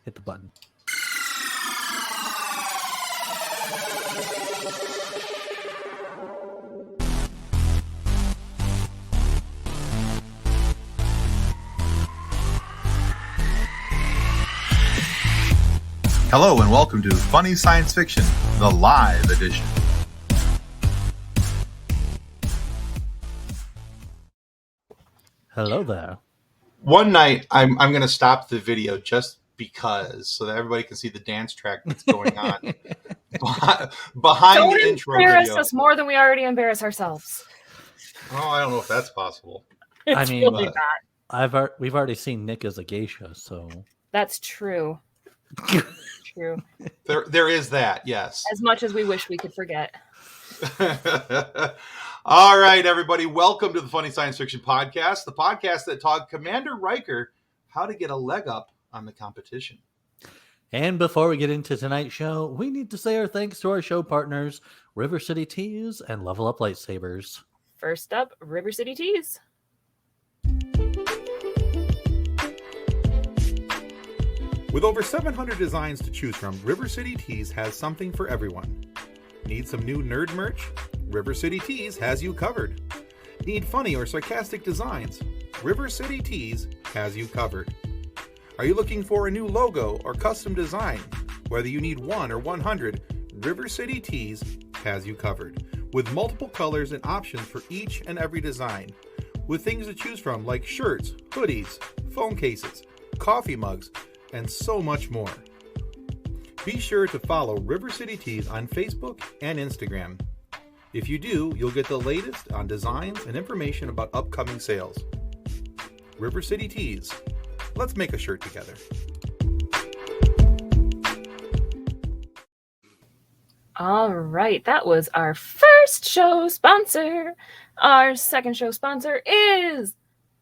hit the button. Hello and welcome to Funny Science Fiction, the live edition. Hello there. One night, I'm going to stop the video just because, so that everybody can see the dance track that's going on behind Don't the intro embarrass video. us more than we already embarrass ourselves. Oh, I don't know if that's possible. It's I mean, really not. We've already seen Nick as a geisha, so That's true. True. There is that, yes. As much as we wish we could forget. All right, everybody, welcome to the Funny Science Fiction Podcast, the podcast that taught Commander Riker how to get a leg up on the competition. And before we get into tonight's show, we need to say our thanks to our show partners, River City Tees and Level Up Lightsabers. First up, River City Tees. With over 700 designs to choose from, River City Tees has something for everyone. Need some new nerd merch? River City Tees has you covered. Need funny or sarcastic designs? River City Tees has you covered. Are you looking for a new logo or custom design? Whether you need 1 or 100, River City Tees has you covered. With multiple colors and options for each and every design. With things to choose from like shirts, hoodies, phone cases, coffee mugs, and so much more. Be sure to follow River City Tees on Facebook and Instagram. If you do, you'll get the latest on designs and information about upcoming sales. River City Tees. Let's make a shirt together. All right, that was our first show sponsor. Our second show sponsor is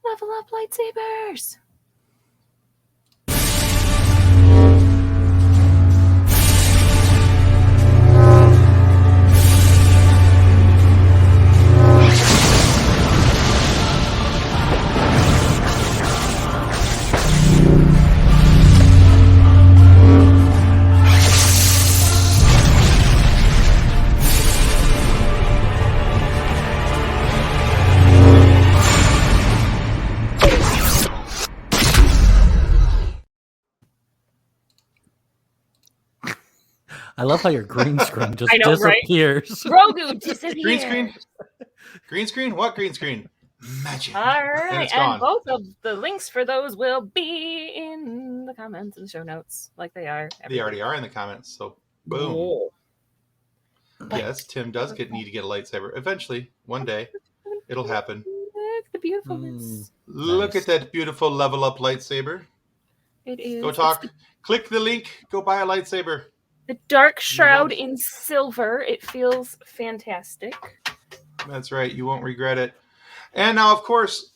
Level Up Lightsabers. I love how your green screen just I know, right? disappears. Grogu disappeared. Green screen? Green screen? What green screen? Magic. All And right, it's gone. and both of the links for those will be in the comments and show notes, like they are. They already are in the comments, so boom. Cool. Yes, Tim does need to get a lightsaber. Eventually, one day, it'll happen. Look at the beautifulness. Look Nice. at that beautiful level up lightsaber. It is. Go It's talk. Click the link. Go buy a lightsaber. the dark shroud in silver. It feels fantastic. That's right. You won't regret it. And now, of course,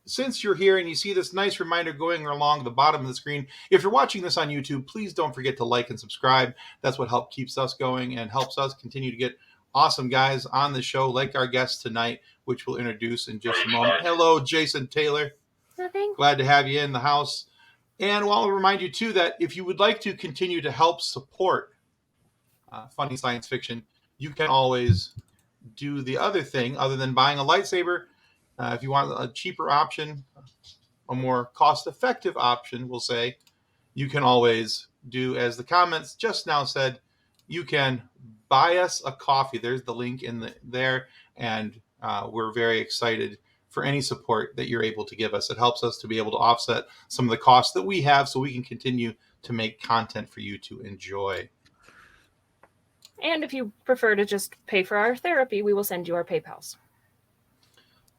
since you're here and you see this nice reminder going along the bottom of the screen, if you're watching this on YouTube, please don't forget to like and subscribe. That's what keeps us going and helps us continue to get awesome guys on the show, like our guest tonight, which we'll introduce in just a moment. Hello, Jason Taylor. Nothing. Glad to have you in the house. And I'll remind you, too, that if you would like to continue to help support Funny Science Fiction, you can always do the other thing other than buying a lightsaber. If you want a cheaper option, a more cost-effective option, we'll say, you can always do, as the comments just now said, you can buy us a coffee. There's the link in there, and we're very excited for any support that you're able to give us. It helps us to be able to offset some of the costs that we have so we can continue to make content for you to enjoy. And if you prefer to just pay for our therapy, we will send you our PayPals.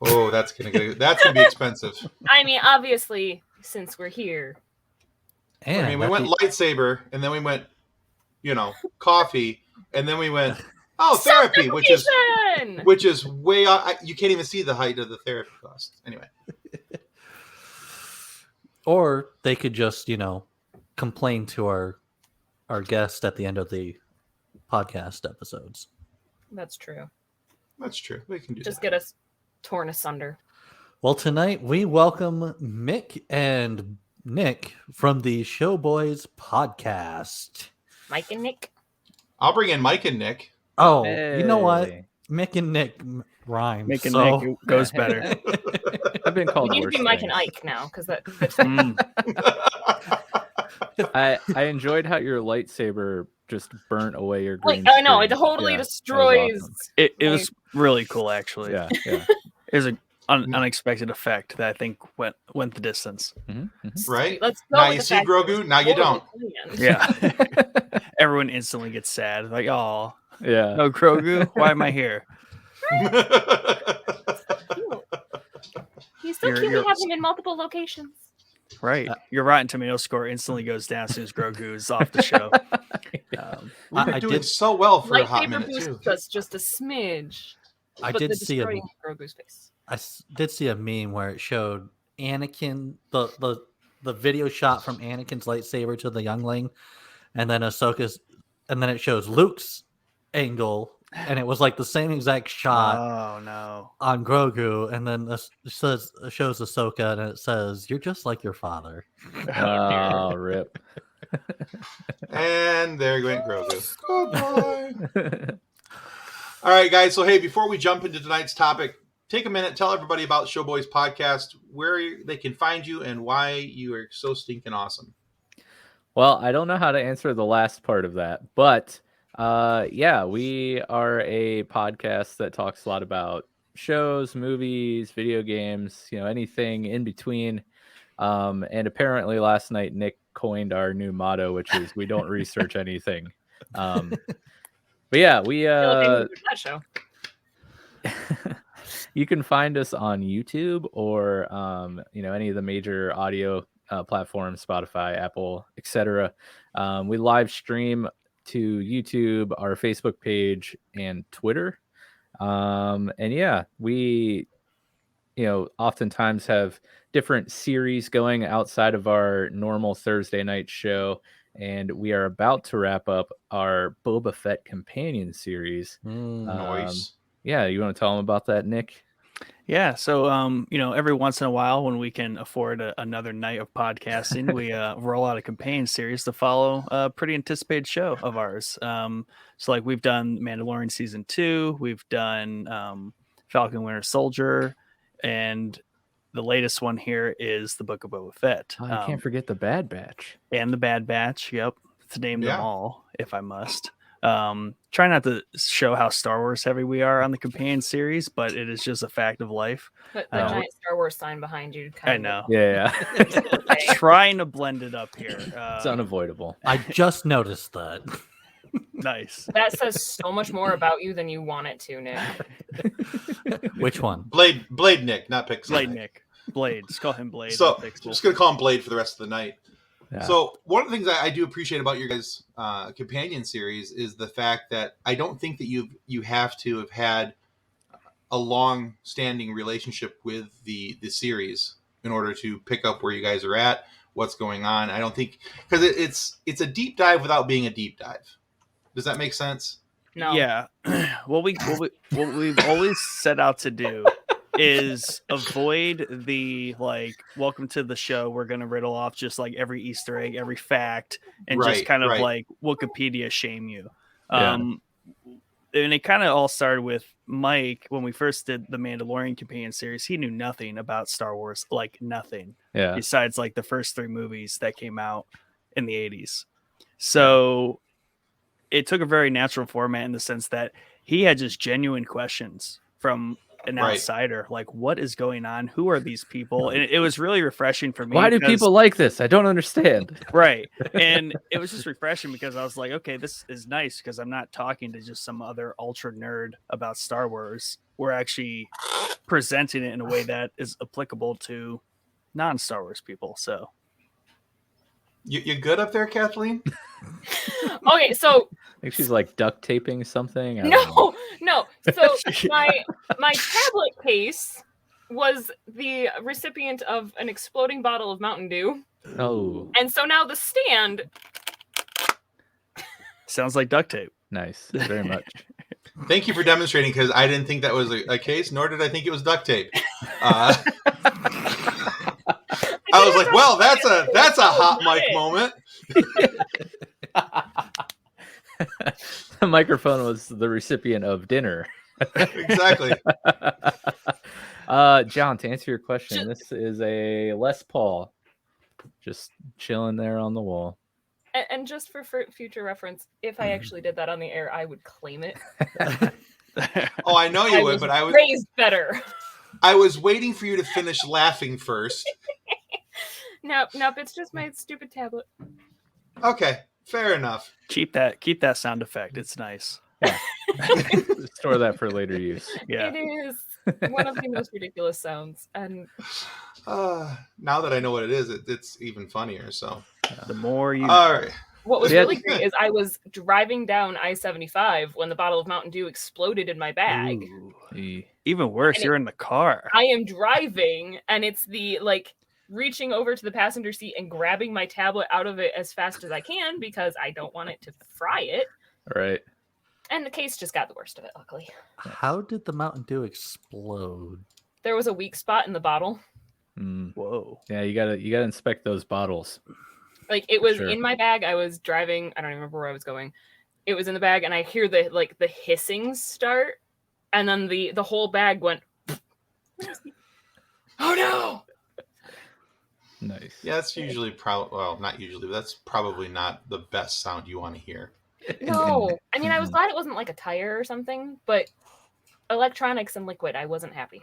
Oh, that's gonna be expensive. I mean, obviously, since we're here. And I mean, we went lightsaber, and then we went, coffee, and then we went, therapy, which is way out. You can't even see the height of the therapy cost. Anyway. Or they could just, complain to our guest at the end of the podcast episodes. That's true. That's true. We can do Just that. get us torn asunder. Well, tonight we welcome Mick and Nick from the Showboys podcast. Mike and Nick. I'll bring in Mike and Nick. Oh, you know what? Hey. Mick and Nick rhyme. Mick and so... Nick it goes better. I've been We called need to worse be Mike and things. Ike now because that. I enjoyed how your lightsaber just burnt away your green Like I know it screen. totally Yeah, that was destroys. awesome. It was really cool, actually. Yeah, yeah. It was an unexpected effect that I think went the distance. Right? Let's go Now with you the see fact that Grogu, it's now you totally don't. planned. Yeah. Everyone instantly gets sad. Like, oh, Yeah. no Grogu. Why am I here? Cute. He's so You're- cute. We you're- have him in multiple locations. Right. Your Rotten Tomato score instantly goes down as soon as Grogu is off the show. We've been I doing did- so well for a hot Lightsaber minute, too. boosts us just a smidge. I but did the see a destroying Grogu's face. did see a meme where it showed Anakin the video shot from Anakin's lightsaber to the youngling, and then Ahsoka's, and then it shows Luke's angle, and it was like the same exact shot Oh no. on Grogu, and then it shows Ahsoka, and it says, "You're just like your father." Oh, rip. And there went Grogu. Goodbye. All right, guys. So, hey, before we jump into tonight's topic, take a minute, tell everybody about Showboys Podcast, where they can find you, and why you are so stinking awesome. Well, I don't know how to answer the last part of that, but yeah, we are a podcast that talks a lot about shows, movies, video games, anything in between. And apparently last night Nick coined our new motto, which is we don't research anything. But yeah, we That show. you can find us on YouTube or any of the major audio platforms, Spotify, Apple, etc. We live stream to YouTube, our Facebook page, and Twitter. And yeah, we oftentimes have different series going outside of our normal Thursday night show, and we are about to wrap up our Boba Fett companion series. Noise. Yeah, you want to tell them about that, Nick? Yeah, so every once in a while when we can afford another night of podcasting, we roll out a companion series to follow a pretty anticipated show of ours. So like we've done Mandalorian season 2, we've done Falcon Winter Soldier, and the latest one here is the Book of Boba Fett. I can't forget the Bad Batch. And the Bad Batch, yep, to name Yeah. them all, if I must. Try not to show how Star Wars heavy we are on the companion series, but it is just a fact of life. Put the giant Star Wars sign behind you. I know. Yeah, Trying to blend it up here. it's unavoidable. I just noticed that. Nice. That says so much more about you than you want it to, Nick. Which one? Blade Nick, not Pixel. Blade Nick. Blade. Just call him Blade. So, That's I'm cool. just going to call him Blade for the rest of the night. Yeah. So, one of the things I do appreciate about your guys' companion series is the fact that I don't think that you have to have had a long-standing relationship with the series in order to pick up where you guys are at, what's going on. I don't think, because it's a deep dive without being a deep dive. Does that make sense? No. Yeah. What we've always set out to do is avoid the welcome to the show. We're going to riddle off just like every Easter egg, every fact, and just Right, kind of right. like Wikipedia shame you. Yeah. And it kind of all started with Mike when we first did the Mandalorian companion series. He knew nothing about Star Wars, like nothing, Yeah. besides like the first 3 movies that came out in the 80s. So it took a very natural format in the sense that he had just genuine questions from an Right. outsider, like what is going on? Who are these people? And it was really refreshing for me. Why do because- people like this? I don't understand. right? And it was just refreshing because I was like, okay, this is nice because I'm not talking to just some other ultra nerd about Star Wars. We're actually presenting it in a way that is applicable to non-Star Wars people. So You good up there, Kathleen? Okay, so I think she's like duct taping something. I don't know. no. So my tablet case was the recipient of an exploding bottle of Mountain Dew, Oh, and so now the stand. sounds like duct tape. nice. Very much. Thank you for demonstrating, because I didn't think that was a case, nor did I think it was duct tape. I I was like, well, that's a hot mic moment. The microphone was the recipient of dinner. Exactly. John, to answer your question, this is a Les Paul, just chilling there on the wall. And just for future reference, if I actually did that on the air, I would claim it. Oh, I know you would, but I was raised better. I was waiting for you to finish laughing first. Nope, it's just my stupid tablet. Okay, fair enough. Keep that sound effect. It's nice. Yeah. Store that for later use. Yeah. It is one of the most ridiculous sounds, and now that I know what it is, it's even funnier. So The more you. all right. what was Yeah. really great is I was driving down I-75 when the bottle of Mountain Dew exploded in my bag. Ooh. Even worse, And you're in the car. I am driving, and it's the reaching over to the passenger seat and grabbing my tablet out of it as fast as I can because I don't want it to fry it. Right. And the case just got the worst of it, luckily. How did the Mountain Dew explode? There was a weak spot in the bottle. Whoa. Yeah, you gotta inspect those bottles. It was Sure. in my bag. I was driving. I don't even remember where I was going. It was in the bag, and I hear the hissing start, and then the whole bag went. Oh no! Nice. Yeah, that's usually not usually, but that's probably not the best sound you want to hear. No, I mean I was glad it wasn't like a tire or something, but electronics and liquid, I wasn't happy.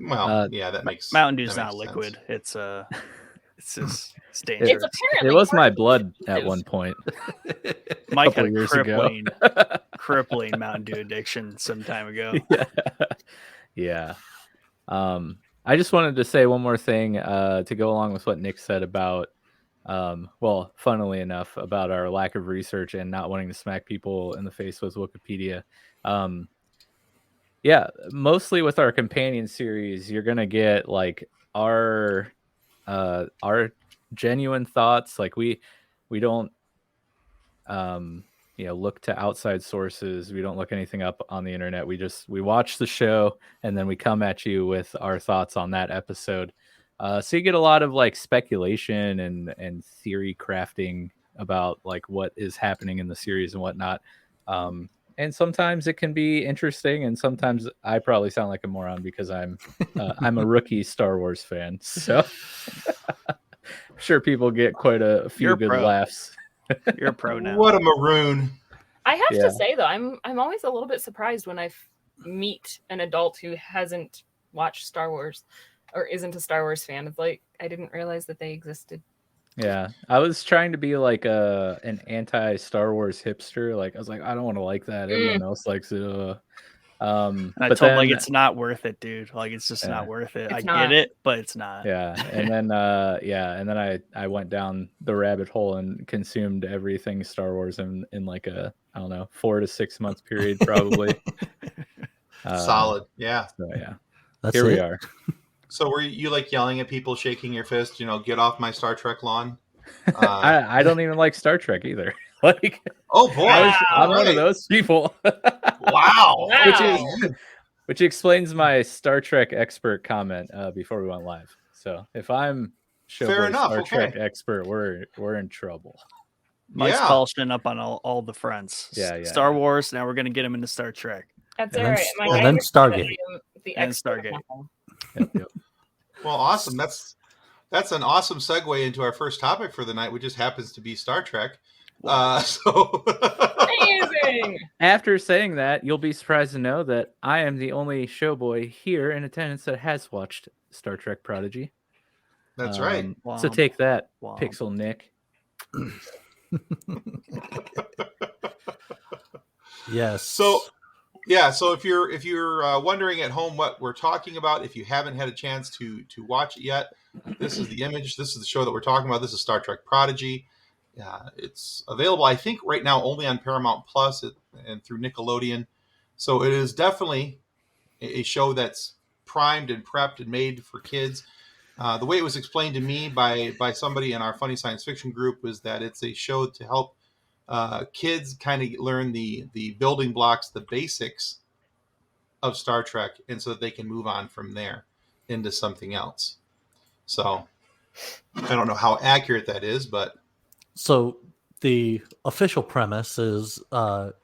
Well, yeah, that makes Mountain Dew's that not makes liquid. sense. It's just it's dangerous. It's apparently It was my part of blood the at news. one point. Mike had couple a years ago. crippling Mountain Dew addiction some time ago. Yeah. I just wanted to say one more thing to go along with what Nick said about, funnily enough, about our lack of research and not wanting to smack people in the face with Wikipedia. Yeah, mostly with our companion series, you're gonna get our genuine thoughts. We don't look to outside sources. We don't look anything up on the internet. We watch the show and then we come at you with our thoughts on that episode. So you get a lot of speculation and theory crafting about what is happening in the series and whatnot. And sometimes it can be interesting, and sometimes I probably sound like a moron because I'm a rookie Star Wars fan. So I'm sure people get quite a few You're good pro. laughs. You're a pro now. What a maroon. I have Yeah. to say though, I'm always a little bit surprised when I meet an adult who hasn't watched Star Wars or isn't a Star Wars fan. It's I didn't realize that they existed. Yeah, I was trying to be an anti-Star Wars hipster. I was like, I don't want to like that. Everyone else likes it. And I But told him then- it's not worth it, dude. It's just Yeah. not worth it. It's I not. get it, but it's not. Yeah, and then I went down the rabbit hole and consumed everything Star Wars in a 4 to 6 month period probably. Solid. Yeah. So yeah, That's here we it? are. So were you yelling at people, shaking your fist, get off my Star Trek lawn? I don't even like Star Trek either. Oh boy. I'm one Alright. of those people. Wow. Which explains my Star Trek expert comment before we went live. So if I'm Fair enough, Star okay. Trek expert, we're in trouble. Mike's Yeah. polishing up on all the fronts. Yeah. Star Wars. Now we're gonna get him into Star Trek. That's And all then- right. Mike, and I then understand that Stargate. I am the And expert of Stargate. nothing. Yep. Well, awesome. That's an awesome segue into our first topic for the night, which just happens to be Star Trek. So Amazing. After saying that, you'll be surprised to know that I am the only showboy here in attendance that has watched Star Trek Prodigy. that's right. So take that, Womp. Pixel Nick. Yes. So if you're wondering at home what we're talking about, if you haven't had a chance to watch it yet, this is the image. This is the show that we're talking about. This is Star Trek Prodigy. It's available, I think, right now only on Paramount Plus and through Nickelodeon. So it is definitely a show that's primed and prepped and made for kids. The way it was explained to me by somebody in our Funny Science Fiction group was that it's a show to help kids kind of learn the building blocks, the basics of Star Trek, and so that they can move on from there into something else. So I don't know how accurate that is, but So the official premise is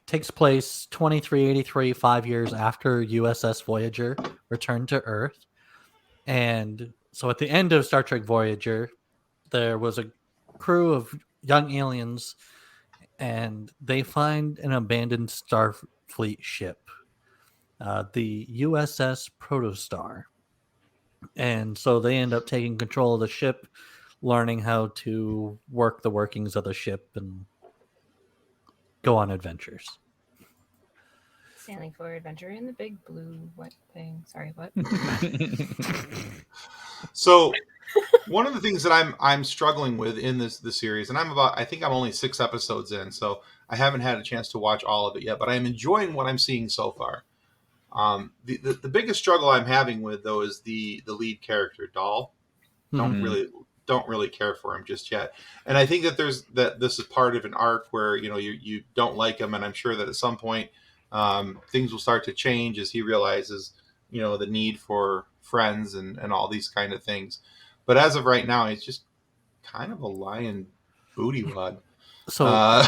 takes place 2383, 5 years after USS Voyager returned to Earth. And so at the end of Star Trek Voyager, there was a crew of young aliens, and they find an abandoned Starfleet ship, the USS Protostar. And so they end up taking control of the ship, learning how to work the workings of the ship and go on adventures. Sailing for adventure in the big blue what thing? Sorry, what? so one of the things that I'm struggling with in the series, and I think I'm only 6 episodes in, so I haven't had a chance to watch all of it yet, but I'm enjoying what I'm seeing so far. The biggest struggle I'm having with though is the lead character, Dahl. Don't really care for him just yet, and I think that this is part of an arc where you don't like him, and I'm sure that at some point things will start to change as he realizes the need for friends and all these kind of things. But as of right now, he's just kind of a lying booty wad. So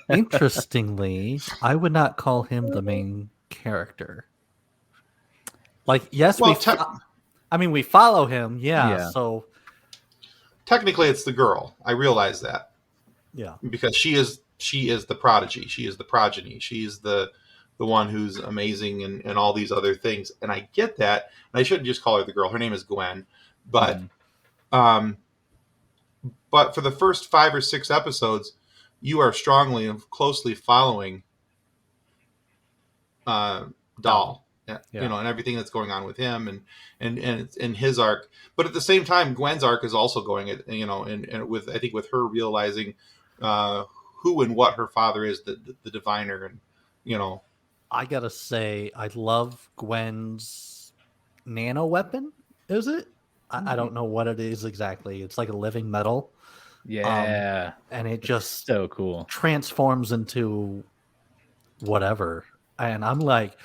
interestingly, I would not call him the main character. Like, yes, well, we follow him, Yeah. So technically, it's the girl. I realize that. Yeah, because she is the prodigy. She is the progeny. She's the one who's amazing and all these other things. And I get that. And I shouldn't just call her the girl. Her name is Gwen. But but for the first 5 or 6 episodes, you are strongly and closely following Dahl. And everything that's going on with him and his arc. But at the same time, Gwen's arc is also going and with her realizing who and what her father is, the diviner, and I gotta say, I love Gwen's nano weapon. Is it? I don't know what it is exactly. It's like a living metal. Yeah. And it just so cool. Transforms into whatever. And I'm like,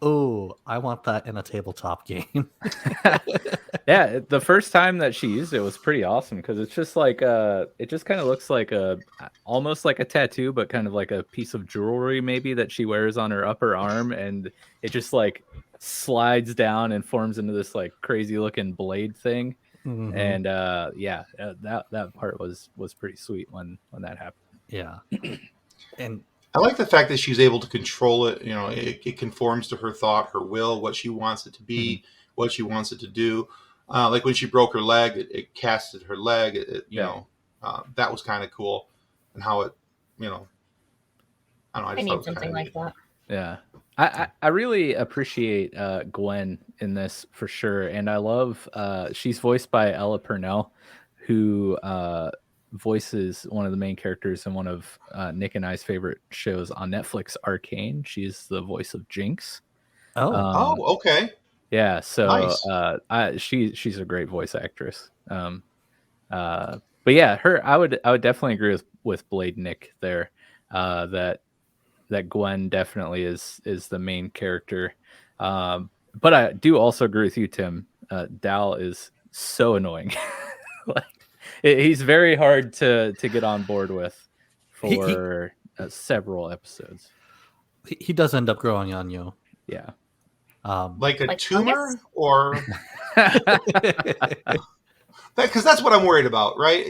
oh, I want that in a tabletop game. Yeah, the first time that she used it was pretty awesome because it's just like it just kind of looks like almost like a tattoo, but kind of like a piece of jewelry maybe that she wears on her upper arm, and it just like slides down and forms into this like crazy looking blade thing. Mm-hmm. And that part was pretty sweet when that happened. Yeah. And I like the fact that she's able to control it. It conforms to her thought, her will, what she wants it to be, what she wants it to do. Like when she broke her leg, it casted her leg. That was kind of cool, and how it, I don't know. I need something like that. Yeah, I really appreciate Gwen in this for sure, and I love she's voiced by Ella Purnell, who voices one of the main characters in one of Nick and I's favorite shows on Netflix, Arcane. She's the voice of Jinx. Okay. Yeah, so nice. She's a great voice actress. But yeah, I would definitely agree with Blade Nick there. That Gwen definitely is the main character. But I do also agree with you, Tim. Dal is so annoying. He's very hard to get on board with for several episodes. He does end up growing on you. Yeah. Like a tumor fungus? or because that's what I'm worried about, right?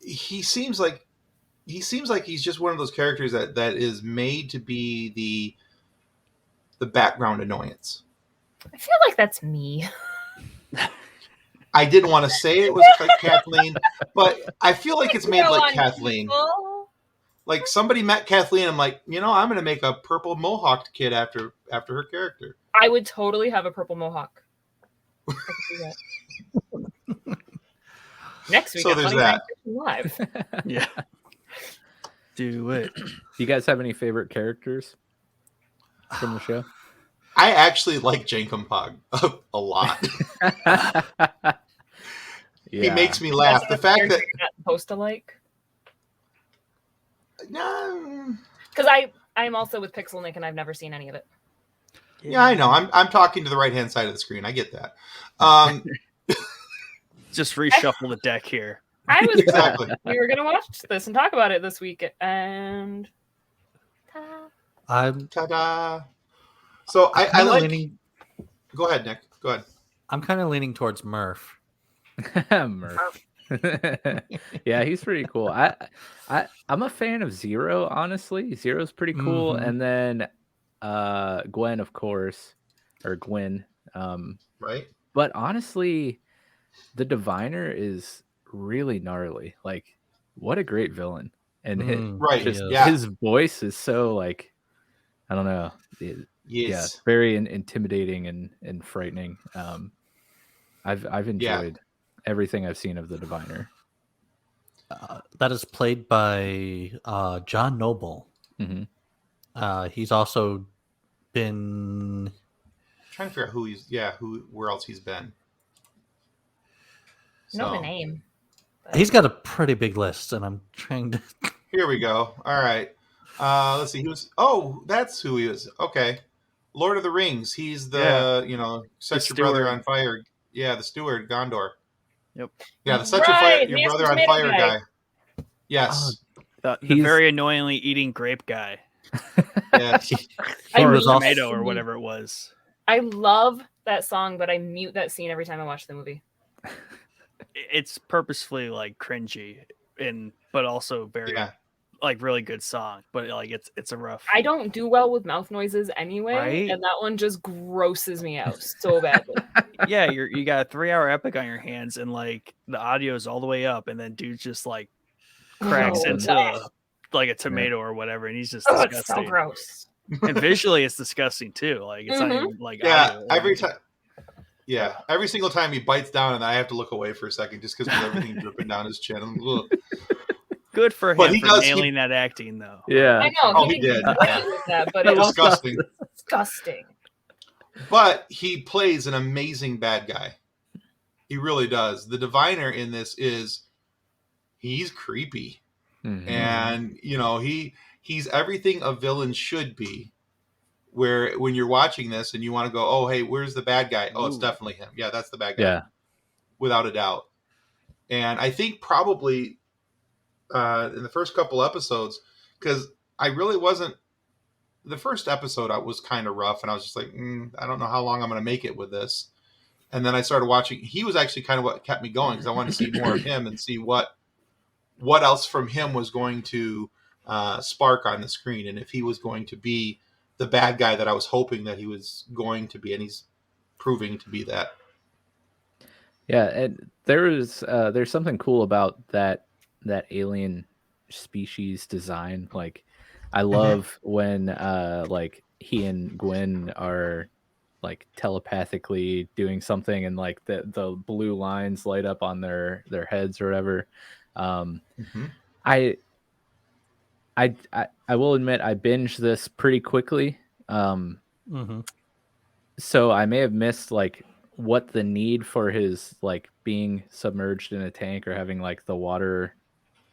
He seems like he's just one of those characters that is made to be the background annoyance. I feel like that's me. I didn't want to say it was like Kathleen, but I feel like it's made like Kathleen. People. Like somebody met Kathleen. I'm like, I'm going to make a purple mohawked kid after her character. I would totally have a purple mohawk. I could do that. Next week, So there's that. Live. Yeah. Do it. Do you guys have any favorite characters from the show? I actually like Jankum Pog a lot. He makes me laugh. The fact that supposed to like. No. Because I'm also with Pixel Nick and I've never seen any of it. Yeah, I know. I'm talking to the right hand side of the screen. I get that. just reshuffle the deck here. I was Exactly. we were gonna watch this and talk about it this week, and ta-da. I'm Ta-da! So I kinda like. leaning. Go ahead, Nick. Go ahead. I'm kind of leaning towards Murph. Murph. Yeah, he's pretty cool. I'm a fan of Zero, honestly. Zero's pretty cool. Mhm. And then Gwen, of course, or Gwen. Right? But honestly, the Diviner is really gnarly. Like, what a great villain. And Right, he is. yeah. his voice is so like, I don't know. Yeah, Yes. very intimidating and frightening. I've enjoyed everything I've seen of the Diviner. That is played by John Noble. Mm-hmm. He's also been. I'm trying to figure out where else he's been. Know the So, name. He's got a pretty big list, and I'm trying to. here we go. All right. Let's see. That's who he was. Okay. Lord of the Rings. He's the, set The your brother steward. on fire. Yeah, the steward, Gondor. Yep. Yeah, the set your Right, brother on tomato fire guy. guy. Yes. The He's- very annoyingly eating grape guy. Yes. I Or mean, was also- Tomato or whatever it was. I love that song, but I mute that scene every time I watch the movie. It's purposefully like cringy but also very Yeah. like really good song. But like it's a rough. I don't do well with mouth noises anyway, Right? and that one just grosses me out so badly. Yeah, you got a 3-hour epic on your hands, and like the audio is all the way up, and then dude just like cracks Oh, into God. like a tomato or whatever, and he's just Oh, it's so disgusting. gross. And visually, it's disgusting too. Like it's not Mhm. even like Yeah. audio. Every time. Yeah. Every single time he bites down, and I have to look away for a second just because of everything dripping down his chin. Ugh. Good for But him he for does- nailing that acting though. Yeah. I know. Oh, he did. great with that, but I it's love Disgusting. disgusting. But he plays an amazing bad guy. He really does. The Diviner in this he's creepy. Mhm. And he's everything a villain should be, where when you're watching this and you want to go, oh hey, where's the bad guy? Oh, it's Ooh. definitely him. Yeah, that's the bad guy. Yeah. Without a doubt. And I think probably in the first couple episodes, because I really wasn't, the first episode I was kind of rough, and I was just like, I don't know how long I'm going to make it with this. And then I started watching. He was actually kind of what kept me going, because I wanted to see more of him and see what else from him was going to spark on the screen, and if he was going to be the bad guy that I was hoping that he was going to be, and he's proving to be that. Yeah, and there's something cool about that alien species design. Like, I love when like he and Gwen are like telepathically doing something, and like the blue lines light up on their heads or whatever. I will admit I binged this pretty quickly. So I may have missed like what the need for his like being submerged in a tank or having like the water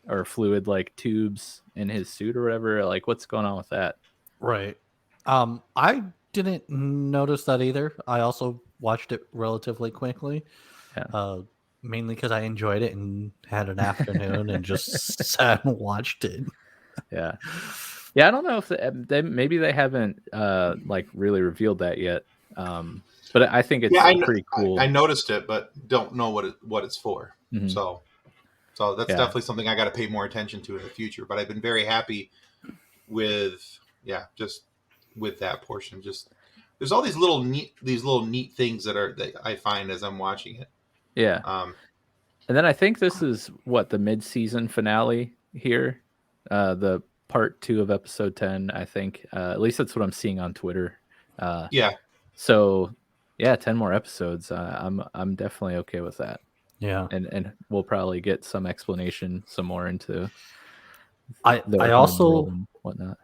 or fluid like tubes in his suit or whatever. Like, what's going on with that? Right. I didn't notice that either. I also watched it relatively quickly. Yeah. Mainly because I enjoyed it and had an afternoon and just sat and watched it. Yeah. Yeah, I don't know if they maybe they haven't like really revealed that yet. But I think it's pretty cool. I noticed it, but don't know what it's for. Mhm. So that's definitely something I got to pay more attention to in the future. But I've been very happy with just with that portion. Just there's all these little neat things that I find as I'm watching it. Yeah. And then I think this is the mid-season finale here. The part 2 of episode 10, I think. At least that's what I'm seeing on Twitter. So yeah, 10 more episodes. I'm definitely okay with that. Yeah. And we'll probably get some explanation some more into I world also and whatnot.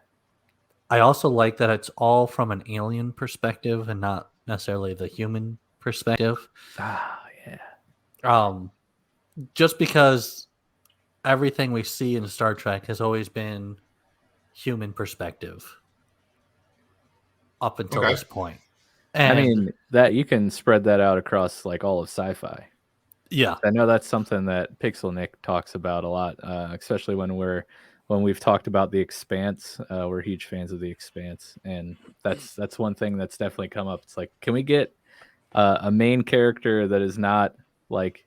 I also like that it's all from an alien perspective and not necessarily the human perspective. Yeah. Just because everything we see in Star Trek has always been human perspective up until this point. And I mean, that you can spread that out across like all of sci-fi. Yeah. I know that's something that Pixel Nick talks about a lot, especially when we've talked about The Expanse. We're huge fans of The Expanse, and that's one thing that's definitely come up. It's like, can we get a main character that is not like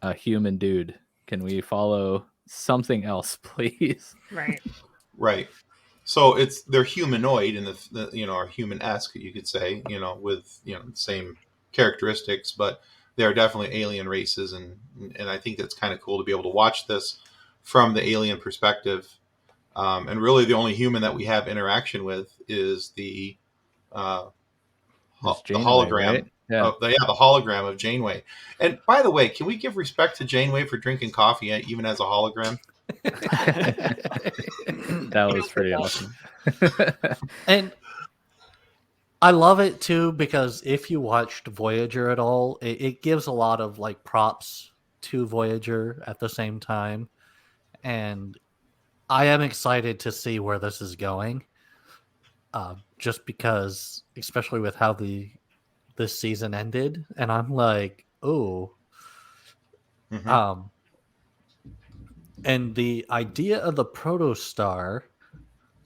a human dude? Can we follow something else, please? Right. Right. So they're humanoid in the or human-esque, you could say, with the same characteristics, but they're definitely alien races, and I think that's kind of cool to be able to watch this from the alien perspective. And really, the only human that we have interaction with is the It's the Janeway, hologram right? Yeah. of the hologram of Janeway. And by the way, can we give respect to Janeway for drinking coffee even as a hologram? That was pretty awesome. And I love it too, because if you watched Voyager at all, it gives a lot of like props to Voyager at the same time. And I am excited to see where this is going. Just because, especially with how this season ended, and I'm like, oh, Mm-hmm. And the idea of the protostar,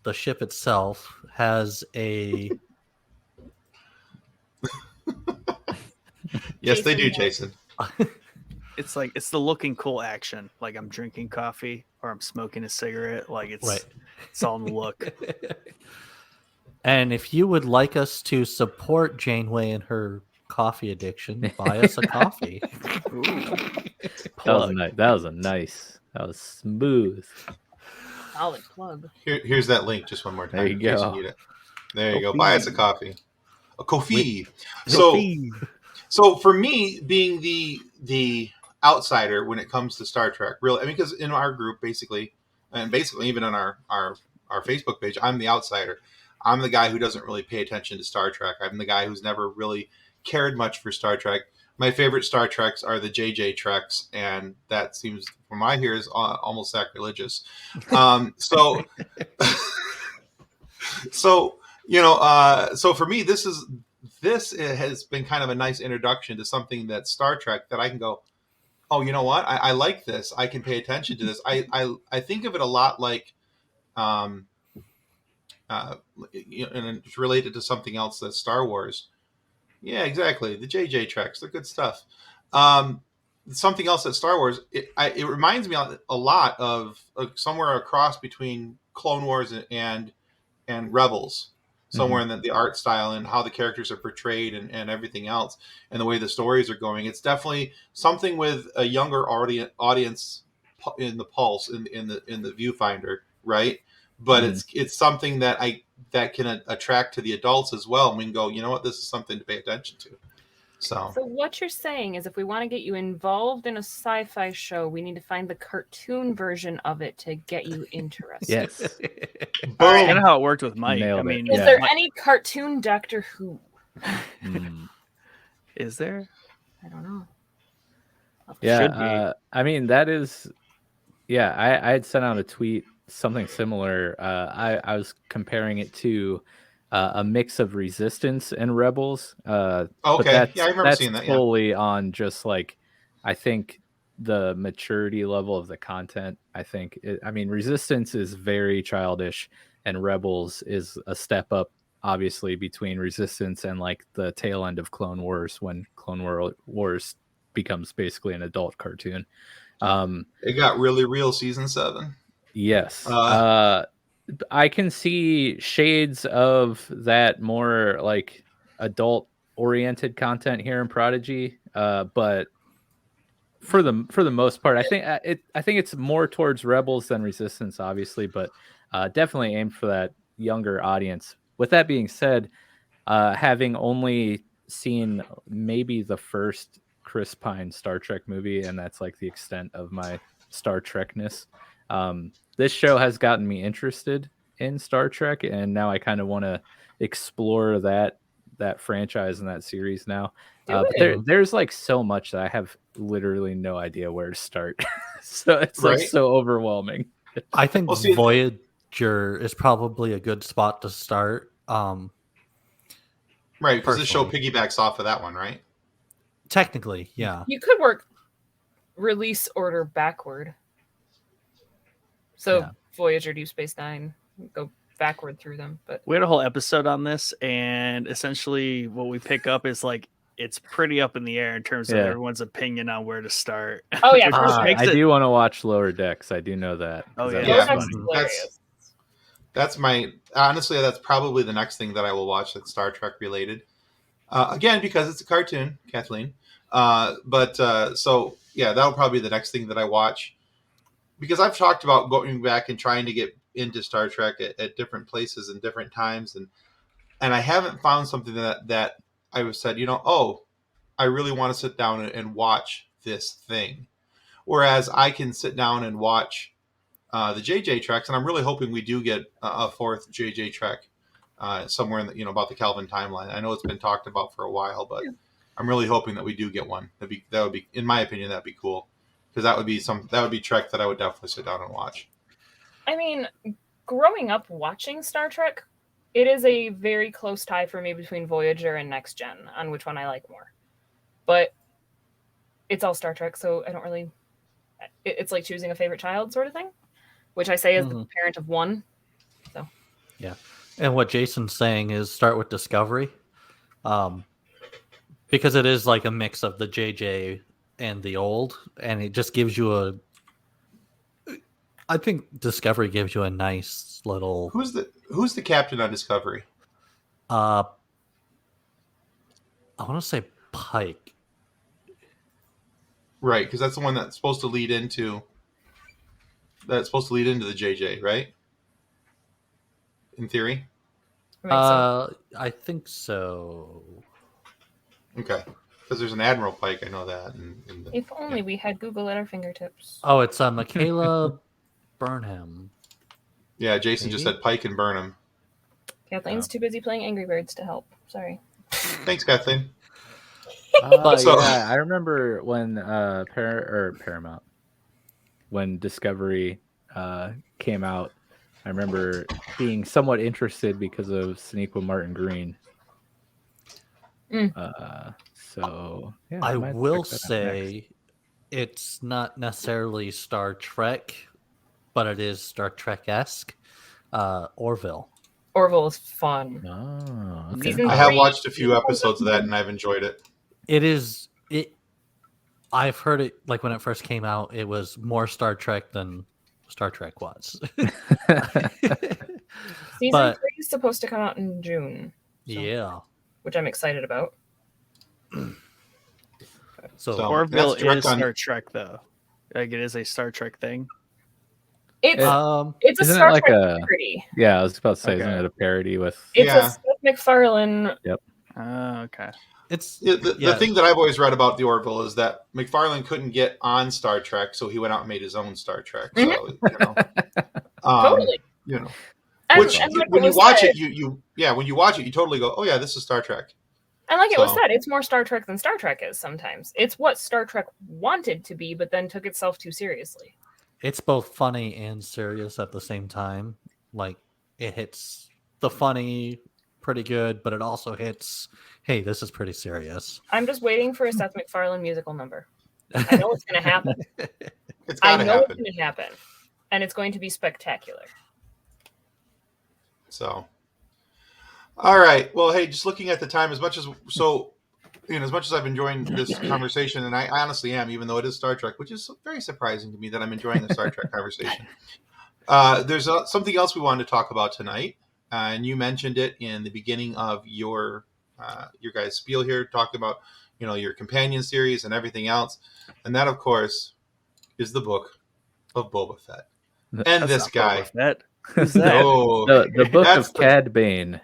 the ship itself, has a Yes, they do, Jason. Jason. It's like it's the looking cool action. Like I'm drinking coffee or I'm smoking a cigarette. Like it's right. it's all in the look. And if you would like us to support Janeway in her coffee addiction, buy us a coffee. Plug. That was smooth. Solid plug. Here's that link just one more time. There you in case go. you need it. There you go. Coffee. Buy us a coffee. A coffee. Coffee. So for me, being the outsider when it comes to Star Trek, really, I mean, because in our group, basically even on our Facebook page, I'm the outsider. I'm the guy who doesn't really pay attention to Star Trek. I'm the guy who's never really cared much for Star Trek. My favorite Star Treks are the JJ Treks, and that seems, from my ears, almost sacrilegious. So for me, this has been kind of a nice introduction to something that Star Trek that I can go, oh, you know what? I like this. I can pay attention to this. I think of it a lot like, and it's related to something else that's Star Wars. Yeah, exactly. The JJ Treks, they're good stuff. Something else at Star Wars, it reminds me a lot of somewhere across between Clone Wars and Rebels, somewhere in the art style and how the characters are portrayed and everything else, and the way the stories are going. It's definitely something with a younger audience in the pulse, in the viewfinder, right? But it's something that can attract to the adults as well. And we can go, you know what, this is something to pay attention to. So what you're saying is, if we want to get you involved in a sci-fi show, we need to find the cartoon version of it to get you interested. Yes. boom. Kind of how it worked with Mike. Nailed I it. mean, Is there any cartoon Doctor Who? Is there? I don't know. Should be. Yeah. I mean, that is. Yeah, I had sent out a tweet, something similar. I was comparing it to a mix of Resistance and Rebels. Okay, but yeah, I remember seeing that. Fully on just like, I think the maturity level of the content. I think Resistance is very childish, and Rebels is a step up, obviously, between Resistance and like the tail end of Clone Wars, when Clone Wars becomes basically an adult cartoon. It got really real season 7. Yes. I can see shades of that more like adult oriented content here in Prodigy. But for the most part, I think it's more towards Rebels than Resistance, obviously, but definitely aimed for that younger audience. With that being said, having only seen maybe the first Chris Pine Star Trek movie, and that's like the extent of my Star Trekness. This show has gotten me interested in Star Trek, and now I kind of want to explore that franchise and that series now. But there's like so much that I have literally no idea where to start. So it's like so overwhelming. I think Voyager is probably a good spot to start. Right, because the show piggybacks off of that one, right? Technically, yeah. You could work release order backward. So Yeah. Voyager, Deep Space Nine, go backward through them. But We had a whole episode on this, and essentially what we pick up is like it's pretty up in the air in terms of Yeah. everyone's opinion on where to start. Oh, yeah, Which for sure. makes I it- do want to watch Lower Decks. I do know that. 'cause Oh, that yeah. looks Lower Decks funny. is hilarious. That's my honestly. That's probably the next thing that I will watch that's Star Trek related. Again, because it's a cartoon, Kathleen. So yeah, that'll probably be the next thing that I watch. Because I've talked about going back and trying to get into Star Trek at different places and different times, and I haven't found something that I've said, I really want to sit down and watch this thing. Whereas I can sit down and watch the JJ Treks, and I'm really hoping we do get a fourth JJ Trek somewhere in the, about the Calvin timeline. I know it's been talked about for a while, but I'm really hoping that we do get one. That would be, in my opinion, that'd be cool, because that would be Trek that I would definitely sit down and watch. I mean, growing up watching Star Trek, it is a very close tie for me between Voyager and Next Gen on which one I like more. But it's all Star Trek, so I don't really... It's like choosing a favorite child sort of thing, which I say as the parent of one. So Yeah. And what Jason's saying is start with Discovery. Because it is like a mix of the JJ and the old, and it just gives you I think Discovery gives you a nice little... Who's the captain on Discovery? I want to say Pike. Right, because that's the one that's supposed to lead into the JJ, right? In theory. I think so. Okay, because there's an Admiral Pike, I know that. If only we had Google at our fingertips. Oh, it's Michaela Burnham. Yeah, Jason just said Pike and Burnham. Kathleen's too busy playing Angry Birds to help. Sorry. Thanks, Kathleen. Yeah, I remember when Paramount, when Discovery came out, I remember being somewhat interested because of Sonequa Martin Green. So yeah, I might will check that out say next. it's not necessarily Star Trek, but it is Star Trek-esque. Orville. Orville is fun. Oh, okay. Season I have 3, watched a few episodes of that, and I've enjoyed it. I've heard it, like when it first came out, it was more Star Trek than Star Trek was. Season 3 is supposed to come out in June. Yeah. Which I'm excited about. So Orville that's direct is on- Star Trek, though. Like, it is a Star Trek thing. It's a Isn't it Star like Trek a- parody. Yeah, I was about to say, Okay. isn't it a parody with? It's Yeah. a Seth MacFarlane. Okay. it's The thing that I've always read about the Orville is that McFarlane couldn't get on Star Trek, so he went out and made his own Star Trek. So, Totally. And, Which, and like when it you was watch said, it, when you watch it, you totally go, "Oh yeah, this is Star Trek." and like it was So- said, it's more Star Trek than Star Trek is sometimes. It's what Star Trek wanted to be, but then took itself too seriously. It's both funny and serious at the same time. Like, it hits the funny pretty good, but it also hits, hey, this is pretty serious. I'm just waiting for a Seth MacFarlane musical number. I know it's going to happen. It's I gotta know happen. it's going to happen. And it's going to be spectacular. So, all right. Well, hey, just looking at the time, as much as I've enjoyed this conversation, and I honestly am, even though it is Star Trek, which is very surprising to me that I'm enjoying the Star Trek conversation. There's something else we wanted to talk about tonight, and you mentioned it in the beginning of your guys' spiel here, talking about your companion series and everything else, and that, of course, is the Book of Boba Fett. And That's this not guy. Boba Fett. Who's that? Oh, The book That's of the- Cad Bane.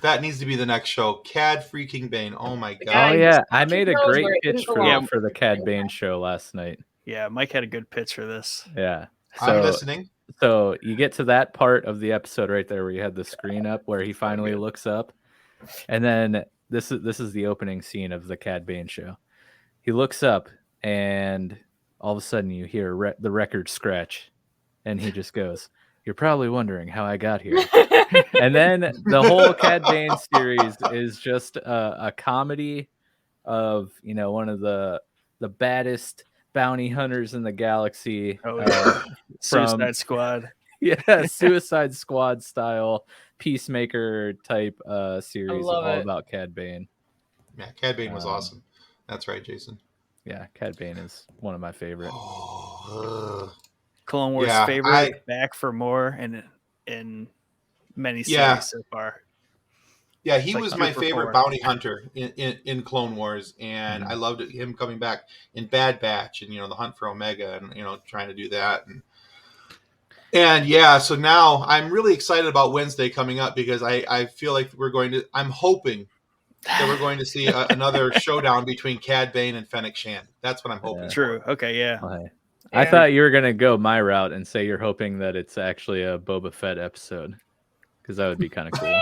that needs to be the next show. Cad freaking Bane. Oh my The god. guy Oh who yeah, just I touches made a nose great where it pitch didn't for belong. the Cad Bane show last night. Yeah, Mike had a good pitch for this. Yeah. I'm listening. So you get to that part of the episode right there where you had the screen up where he finally looks up, and then this is the opening scene of the Cad Bane show. He looks up, and all of a sudden you hear the record scratch, and he just goes, "You're probably wondering how I got here." And then the whole Cad Bane series is just a comedy of one of the baddest, bounty hunters in the galaxy. Oh, yeah. Suicide Squad. Yeah, Suicide Squad style Peacemaker type series love all it. about Cad Bane. Yeah, Cad Bane was awesome. That's right, Jason. Yeah, Cad Bane is one of my favorite. Clone Wars Yeah, favorite, back for more in many series so far. Yeah, he It's was like my 2 for favorite 4. bounty hunter in Clone Wars, and I loved him coming back in Bad Batch, and the Hunt for Omega, and trying to do that, and yeah. So now I'm really excited about Wednesday coming up because I feel like I'm hoping that we're going to see another showdown between Cad Bane and Fennec Shand. That's what I'm hoping. True. Okay. Yeah. Okay. I thought you were gonna go my route and say you're hoping that it's actually a Boba Fett episode, because that would be kind of cool.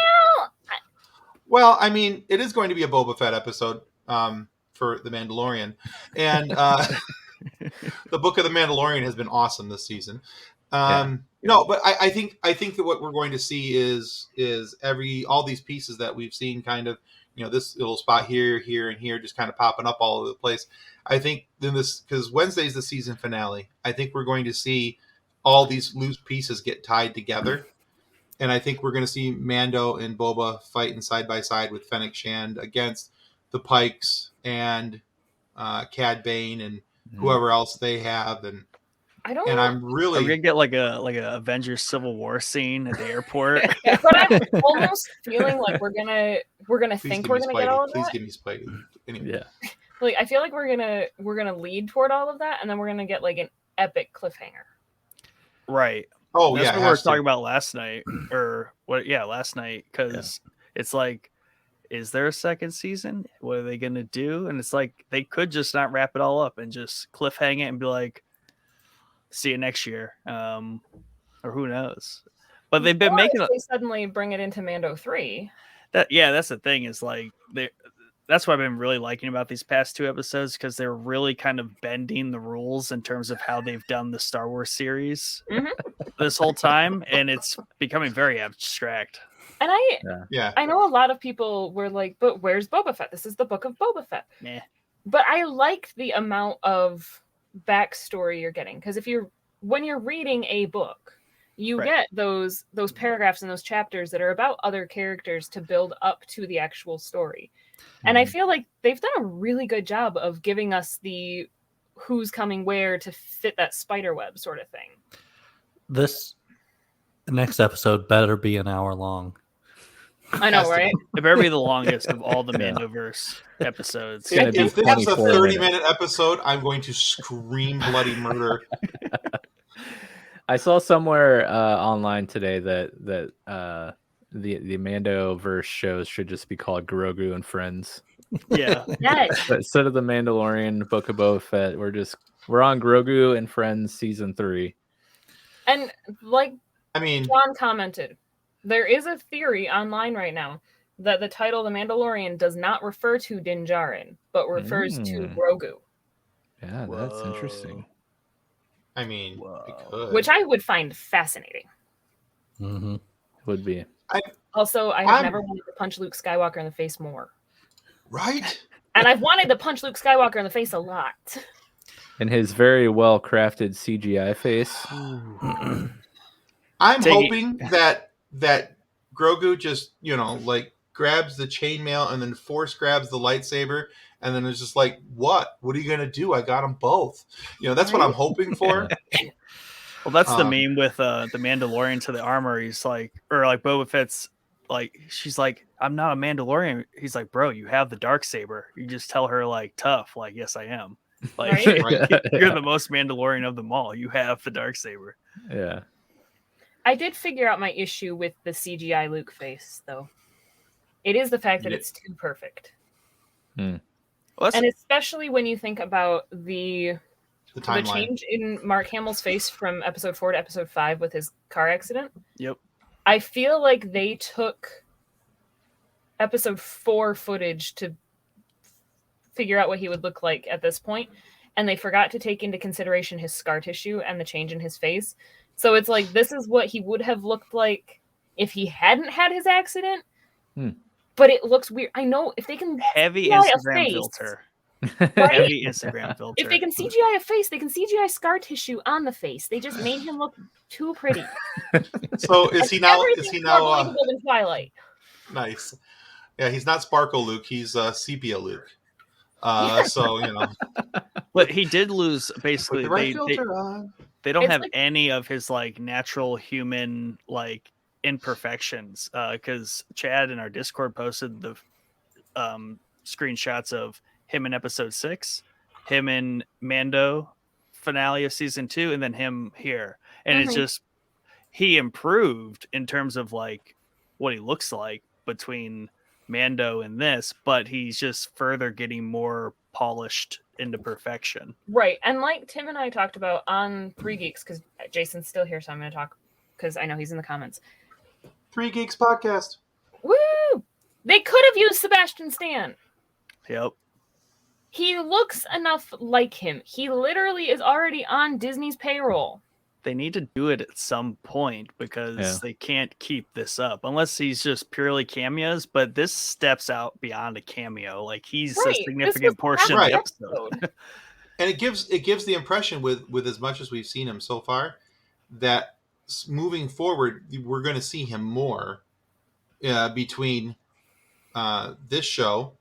Well, I mean, it is going to be a Boba Fett episode for The Mandalorian, and the Book of the Mandalorian has been awesome this season. No, but I think that what we're going to see is all these pieces that we've seen kind of, this little spot here, and here, just kind of popping up all over the place. I think then because Wednesday's the season finale, I think we're going to see all these loose pieces get tied together. And I think we're going to see Mando and Boba fighting side by side with Fennec Shand against the Pikes and Cad Bane and whoever else they have. And I'm really... Are we gonna get like a Avengers Civil War scene at the airport? But I'm almost feeling like we're gonna think we're gonna get all of that. Please give me Spidey. Anyway. Yeah. Like I feel like we're gonna lead toward all of that, and then we're gonna get like an epic cliffhanger. Right. Oh, that's yeah. What we were talking about last night, or what? Yeah, last night, because it's like, is there a second season? What are they gonna do? And it's like they could just not wrap it all up and just cliffhang it and be like, see you next year, or who knows? But they've been making they suddenly bring it into Mando 3. That's the thing, is like that's what I've been really liking about these past 2 episodes, because they're really kind of bending the rules in terms of how they've done the Star Wars series this whole time, and it's becoming very abstract. And I know a lot of people were like, but where's Boba Fett? This is the Book of Boba Fett. Yeah. But I liked the amount of backstory you're getting, because when you're reading a book, you get those paragraphs and those chapters that are about other characters to build up to the actual story. And I feel like they've done a really good job of giving us the who's coming where to fit that spider web sort of thing. This next episode better be an hour long. I know, right? It better be the longest of all the Mandoverse episodes. If this is a 30-minute episode, I'm going to scream bloody murder. I saw somewhere online today that the Mandoverse shows should just be called Grogu and Friends. Yeah. Yes. But instead of the Mandalorian, Book of Boba Fett, we're on Grogu and Friends season 3. And John commented, there is a theory online right now that the title The Mandalorian does not refer to Din Djarin, but refers to Grogu. Yeah, that's interesting. I mean, it could. Which I would find fascinating. Mm-hmm. Would be. I have never wanted to punch Luke Skywalker in the face more. Right? And I've wanted to punch Luke Skywalker in the face a lot. In his very well-crafted CGI face. I'm hoping that Grogu just, grabs the chainmail and then force grabs the lightsaber, and then it's just like, what? What are you going to do? I got them both. That's what I'm hoping for. Well, that's the meme with the Mandalorian to the armor. He's like, or like Boba Fett's like, she's like, I'm not a Mandalorian. He's like, bro, you have the Darksaber. You just tell her like, tough, like, yes, I am. Like, you're the most Mandalorian of them all. You have the Darksaber. Yeah. I did figure out my issue with the CGI Luke face, though. It is the fact that it's too perfect. Well, and especially when you think about the change in Mark Hamill's face from episode 4 to episode 5 with his car accident. Yep. I feel like they took episode 4 footage to figure out what he would look like at this point, and they forgot to take into consideration his scar tissue and the change in his face. So it's like, this is what he would have looked like if he hadn't had his accident. But it looks weird. I know if they can heavy Instagram filter. Heavy Instagram filter. If they can CGI a face, they can CGI scar tissue on the face. They just made him look too pretty. So is he now? Is Everything's he more now? believable than Twilight. Nice. Yeah, he's not Sparkle Luke. He's Sepia Luke. So But he did lose basically. put the right filter on. They don't It's have like- any of his like natural human like imperfections. Because Chad in our Discord posted the screenshots of him in episode 6, him in Mando finale of season 2, and then him here. And it's just he improved in terms of like what he looks like between Mando and this, but he's just further getting more polished into perfection. Right. And like Tim and I talked about on 3 Geeks, because Jason's still here, so I'm going to talk because I know he's in the comments. 3 Geeks podcast. Woo! They could have used Sebastian Stan. Yep. He looks enough like him. He literally is already on Disney's payroll. They need to do it at some point because they can't keep this up unless he's just purely cameos. But this steps out beyond a cameo. Like he's a significant portion of the episode. And it gives the impression with as much as we've seen him so far that moving forward we're going to see him more between this show,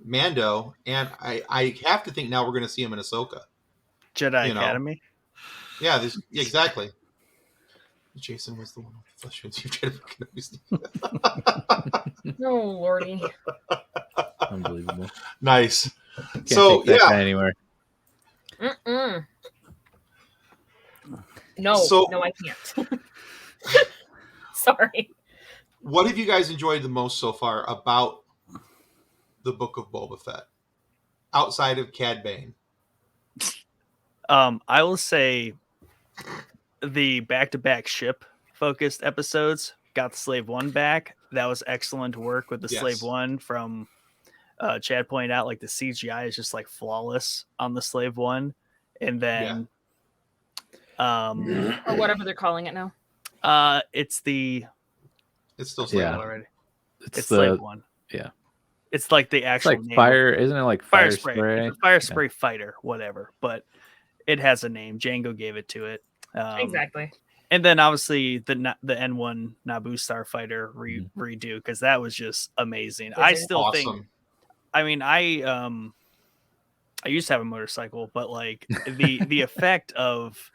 Mando, and I have to think now we're going to see him in Ahsoka. Jedi Academy. Yeah, exactly. Jason was the one with the flesh. No, lordy. Unbelievable. Nice. Can't So take that anywhere. No, no, I can't. Sorry. What have you guys enjoyed the most so far about the Book of Boba Fett, outside of Cad Bane? I will say the back-to-back ship-focused episodes got the Slave One back. That was excellent work with the Slave One. From Chad pointed out, like the CGI is just like flawless on the Slave One, and then or whatever they're calling it now. It's still Slave One already. It's Slave One. Yeah. It's like the actual like name. fire, isn't it? Like fire spray. It's a fire spray fighter, whatever. But it has a name. Django gave it to it. Exactly. And then obviously the N1 Naboo Starfighter redo, because that was just amazing. I still think. I mean, I used to have a motorcycle, but like the effect of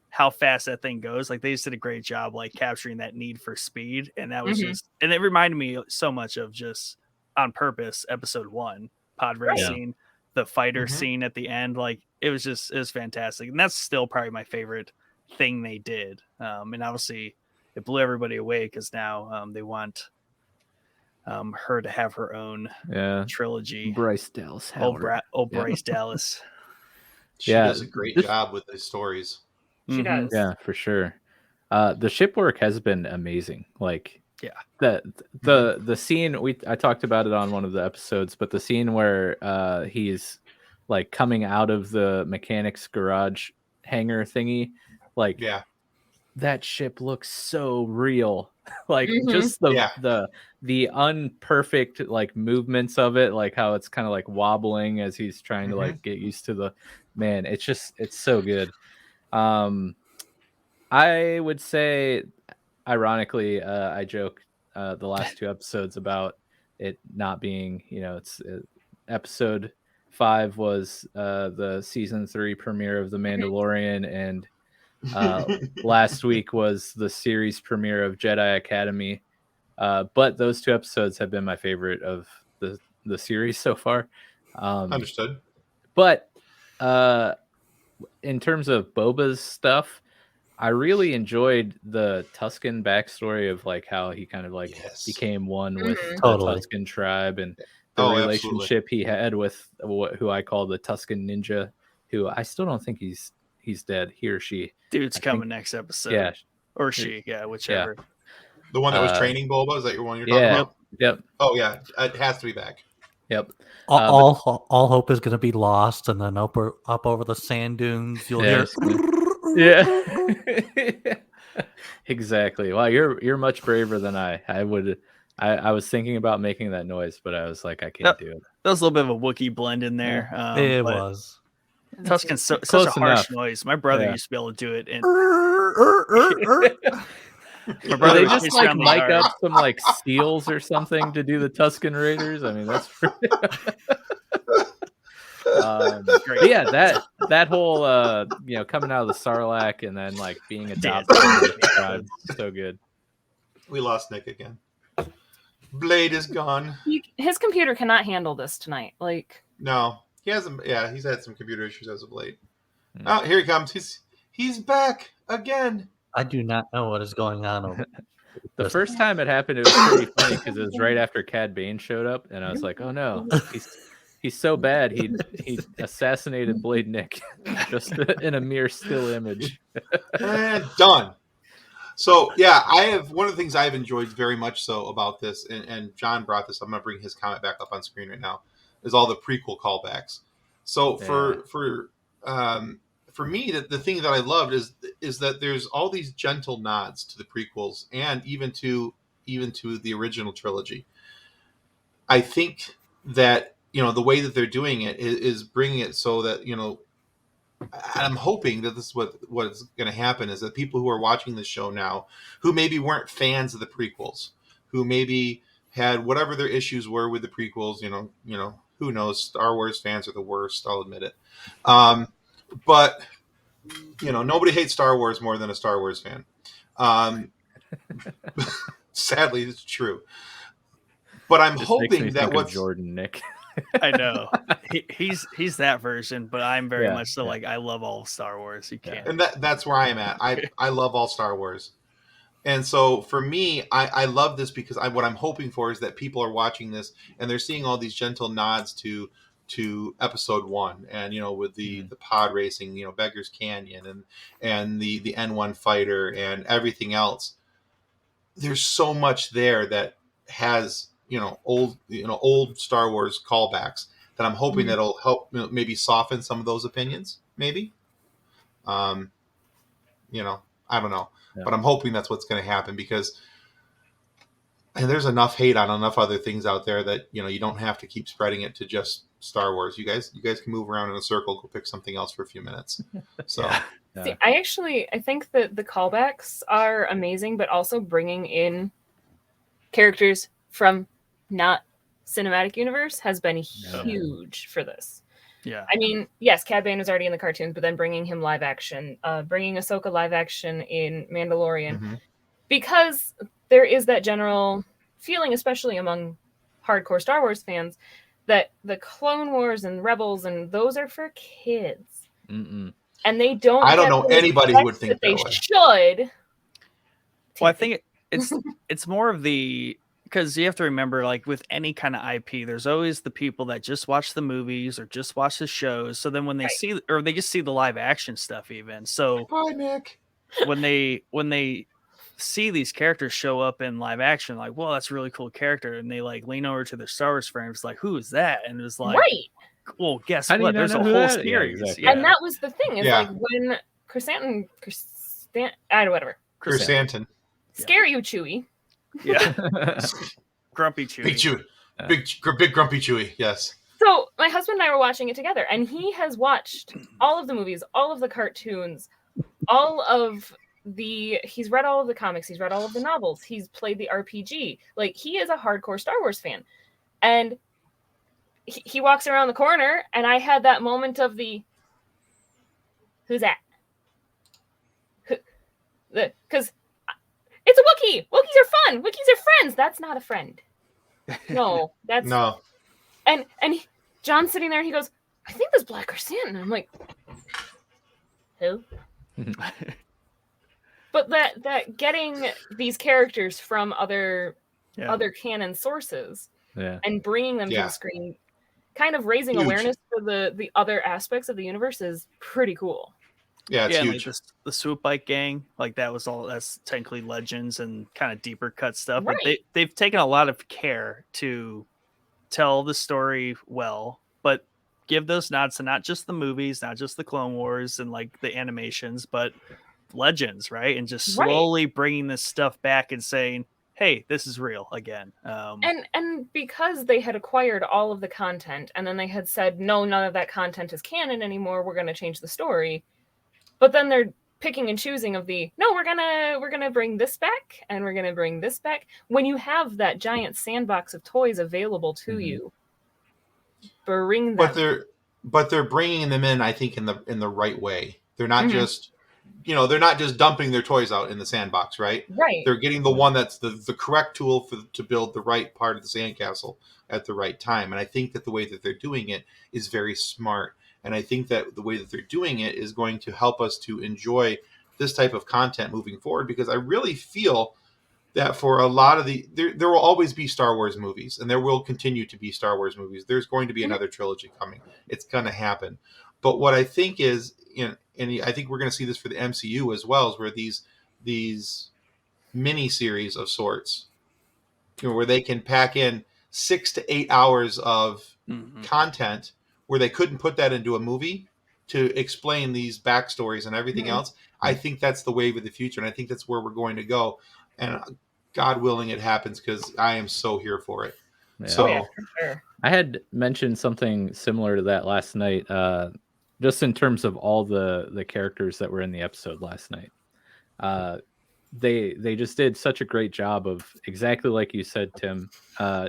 how fast that thing goes, like they just did a great job, like capturing that need for speed, and that was just, and it reminded me so much of just on purpose episode 1 pod racing, the fighter scene at the end, like it was fantastic, and that's still probably my favorite thing they did. And obviously it blew everybody away because now they want her to have her own trilogy. Bryce Dallas Howard. Bryce Dallas. She does a great job with the stories. She does. Yeah, for sure. The ship work has been amazing. Like, the scene I talked about it on one of the episodes, but the scene where he's like coming out of the mechanic's garage hangar thingy, like that ship looks so real. Like just the unperfect like movements of it, like how it's kind of like wobbling as he's trying to like get used to the man. It's so good. I would say, ironically, I joke the last 2 episodes about it not being, it's episode 5 was the season 3 premiere of The Mandalorian, and last week was the series premiere of Jedi Academy. But those 2 episodes have been my favorite of the series so far. Understood. But in terms of Boba's stuff, I really enjoyed the Tusken backstory of like how he kind of like became one with the Tusken tribe, and the relationship he had with who I call the Tusken Ninja, who I still don't think he's dead, he or she. Dude's coming next episode. Yeah. Or she, whichever. Yeah. The one that was training Boba, is that your one you're talking about? Yep. Oh yeah, it has to be back. Yep. All hope is going to be lost, and then up over the sand dunes, you'll hear. Exactly. Wow, you're much braver than I would. I was thinking about making that noise, but I was like, I can't do it. was a little bit of a Wookiee blend in there. It but was. Tuscan's such a Close harsh enough. noise. My brother Yeah. used to be able to do it, and my Did brother they would just chase like around the mic yard. up some like seals or something to do the Tuscan Raiders? I mean, that's pretty... Great. but yeah, that whole coming out of the Sarlacc and then like being adopted into the tribe, so good. We lost Nick again. Blade is gone. His computer cannot handle this tonight. Like, No, he hasn't. Yeah, he's had some computer issues as of late. Oh, here he comes. He's back again. I do not know what is going on over The first time it happened, it was pretty funny because it was right after Cad Bane showed up, and I was like, "Oh no, he's so bad. He assassinated Blade Nick just in a mere still image." And done. So yeah, I have one of the things I've enjoyed very much so about this, and John brought this. I'm going to bring his comment back up on screen right now. Is all the prequel callbacks. So for me, the thing that I loved is that there's all these gentle nods to the prequels and even to the original trilogy. I think that the way that they're doing it is bringing it so that I'm hoping that this is what is going to happen is that people who are watching this show now, who maybe weren't fans of the prequels, who maybe had whatever their issues were with the prequels, who knows? Star Wars fans are the worst. I'll admit it. But nobody hates Star Wars more than a Star Wars fan. Sadly, it's true. But I'm Just makes me hoping that think of what's Jordan Nick. I know he's that version, but I'm very much so yeah. like I love all of Star Wars. You can't. and that's where I am at. I love all Star Wars. And so for me, I love this because what I'm hoping for is that people are watching this and they're seeing all these gentle nods to episode 1 and with the pod racing, Beggar's Canyon and the N1 fighter and everything else. There's so much there that has old Star Wars callbacks that I'm hoping that'll help maybe soften some of those opinions, maybe. I don't know. Yeah. But I'm hoping that's what's going to happen because there's enough hate on enough other things out there that you don't have to keep spreading it to just Star Wars. You guys can move around in a circle, go pick something else for a few minutes. So Yeah. see, I think that the callbacks are amazing, but also bringing in characters from not cinematic universe has been huge for this. Yeah. I mean, yes, Cad Bane was already in the cartoons, but then bringing him live action, bringing Ahsoka live action in Mandalorian, because there is that general feeling, especially among hardcore Star Wars fans, that the Clone Wars and Rebels and those are for kids, and they don't. I don't know anybody who would think they that way. should. Well, I think it's more of the. Because you have to remember, like with any kind of IP, there's always the people that just watch the movies or just watch the shows. So then when they see, or they just see the live action stuff, even so, Hi, Nick. when they see these characters show up in live action, like, well, that's a really cool character, and they like lean over to their Star Wars friends, like, who is that? And it's like, Right. Well, guess How do you what? not There's a know who whole that is? Yeah, series, exactly. And that was the thing is Yeah. like when Chrysanthemum, whatever, Chrysanthemum. scare you, Chewie. yeah, Grumpy Chewie. Big Chewie. Big grumpy Chewie. Yes. So my husband and I were watching it together, and he has watched all of the movies, all of the cartoons, he's read all of the comics, he's read all of the novels, he's played the RPG. Like, he is a hardcore Star Wars fan. And he walks around the corner, and I had that moment of who's that? Because it's a Wookiee. Wookiees are fun. Wookiees are friends. That's not a friend. No, that's No. And John's sitting there. He goes, "I think that's Black Chrysanthemum." And I'm like, who? But that getting these characters from other canon sources and bringing them to the screen, kind of raising awareness for the other aspects of the universe is pretty cool. Yeah, it's huge. Like the Swoop Bike Gang, like that's technically Legends and kind of deeper cut stuff. Right. But they've taken a lot of care to tell the story well, but give those nods to not just the movies, not just the Clone Wars and like the animations, but Legends, right? And just slowly bringing this stuff back and saying, hey, this is real again. And because they had acquired all of the content, and then they had said, no, none of that content is canon anymore, we're going to change the story. But then they're picking and choosing of the, no, we're gonna bring this back, and we're gonna bring this back. When you have that giant sandbox of toys available to you, bring them. But they're bringing them in, I think, in the right way. They're not just, they're not just dumping their toys out in the sandbox, right? Right. They're getting the one that's the correct tool to build the right part of the sandcastle at the right time. And I think that the way that they're doing it is very smart. And I think that the way that they're doing it is going to help us to enjoy this type of content moving forward, because I really feel that for a lot of there will always be Star Wars movies, and there will continue to be Star Wars movies. There's going to be another trilogy coming. It's going to happen. But what I think is, and I think we're going to see this for the MCU as well, is where these mini series of sorts, where they can pack in 6 to 8 hours of content, where they couldn't put that into a movie to explain these backstories and everything else. I think that's the wave of the future, and I think that's where we're going to go. And God willing, it happens, because I am so here for it. Yeah. So For sure. I had mentioned something similar to that last night, just in terms of all the characters that were in the episode last night. They just did such a great job of, exactly like you said, Tim,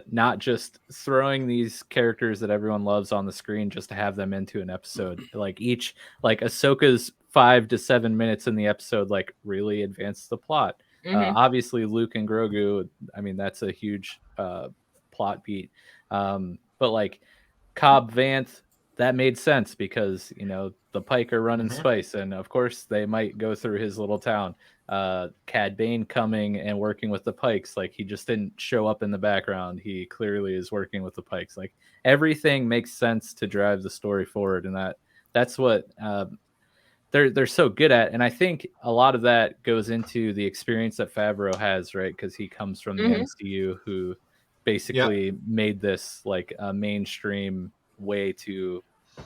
not just throwing these characters that everyone loves on the screen just to have them into an episode. Like Ahsoka's 5 to 7 minutes in the episode, like, really advanced the plot. Obviously, Luke and Grogu, I mean, that's a huge plot beat. But like Cobb Vanth, that made sense because, the Pike are running spice, and of course they might go through his little town. Cad Bane coming and working with the Pikes, like, he just didn't show up in the background. He clearly is working with the Pikes. Like, everything makes sense to drive the story forward, and that's what they're so good at. And I think a lot of that goes into the experience that Favreau has, right? Because he comes from the MCU, who basically made this like a mainstream way to,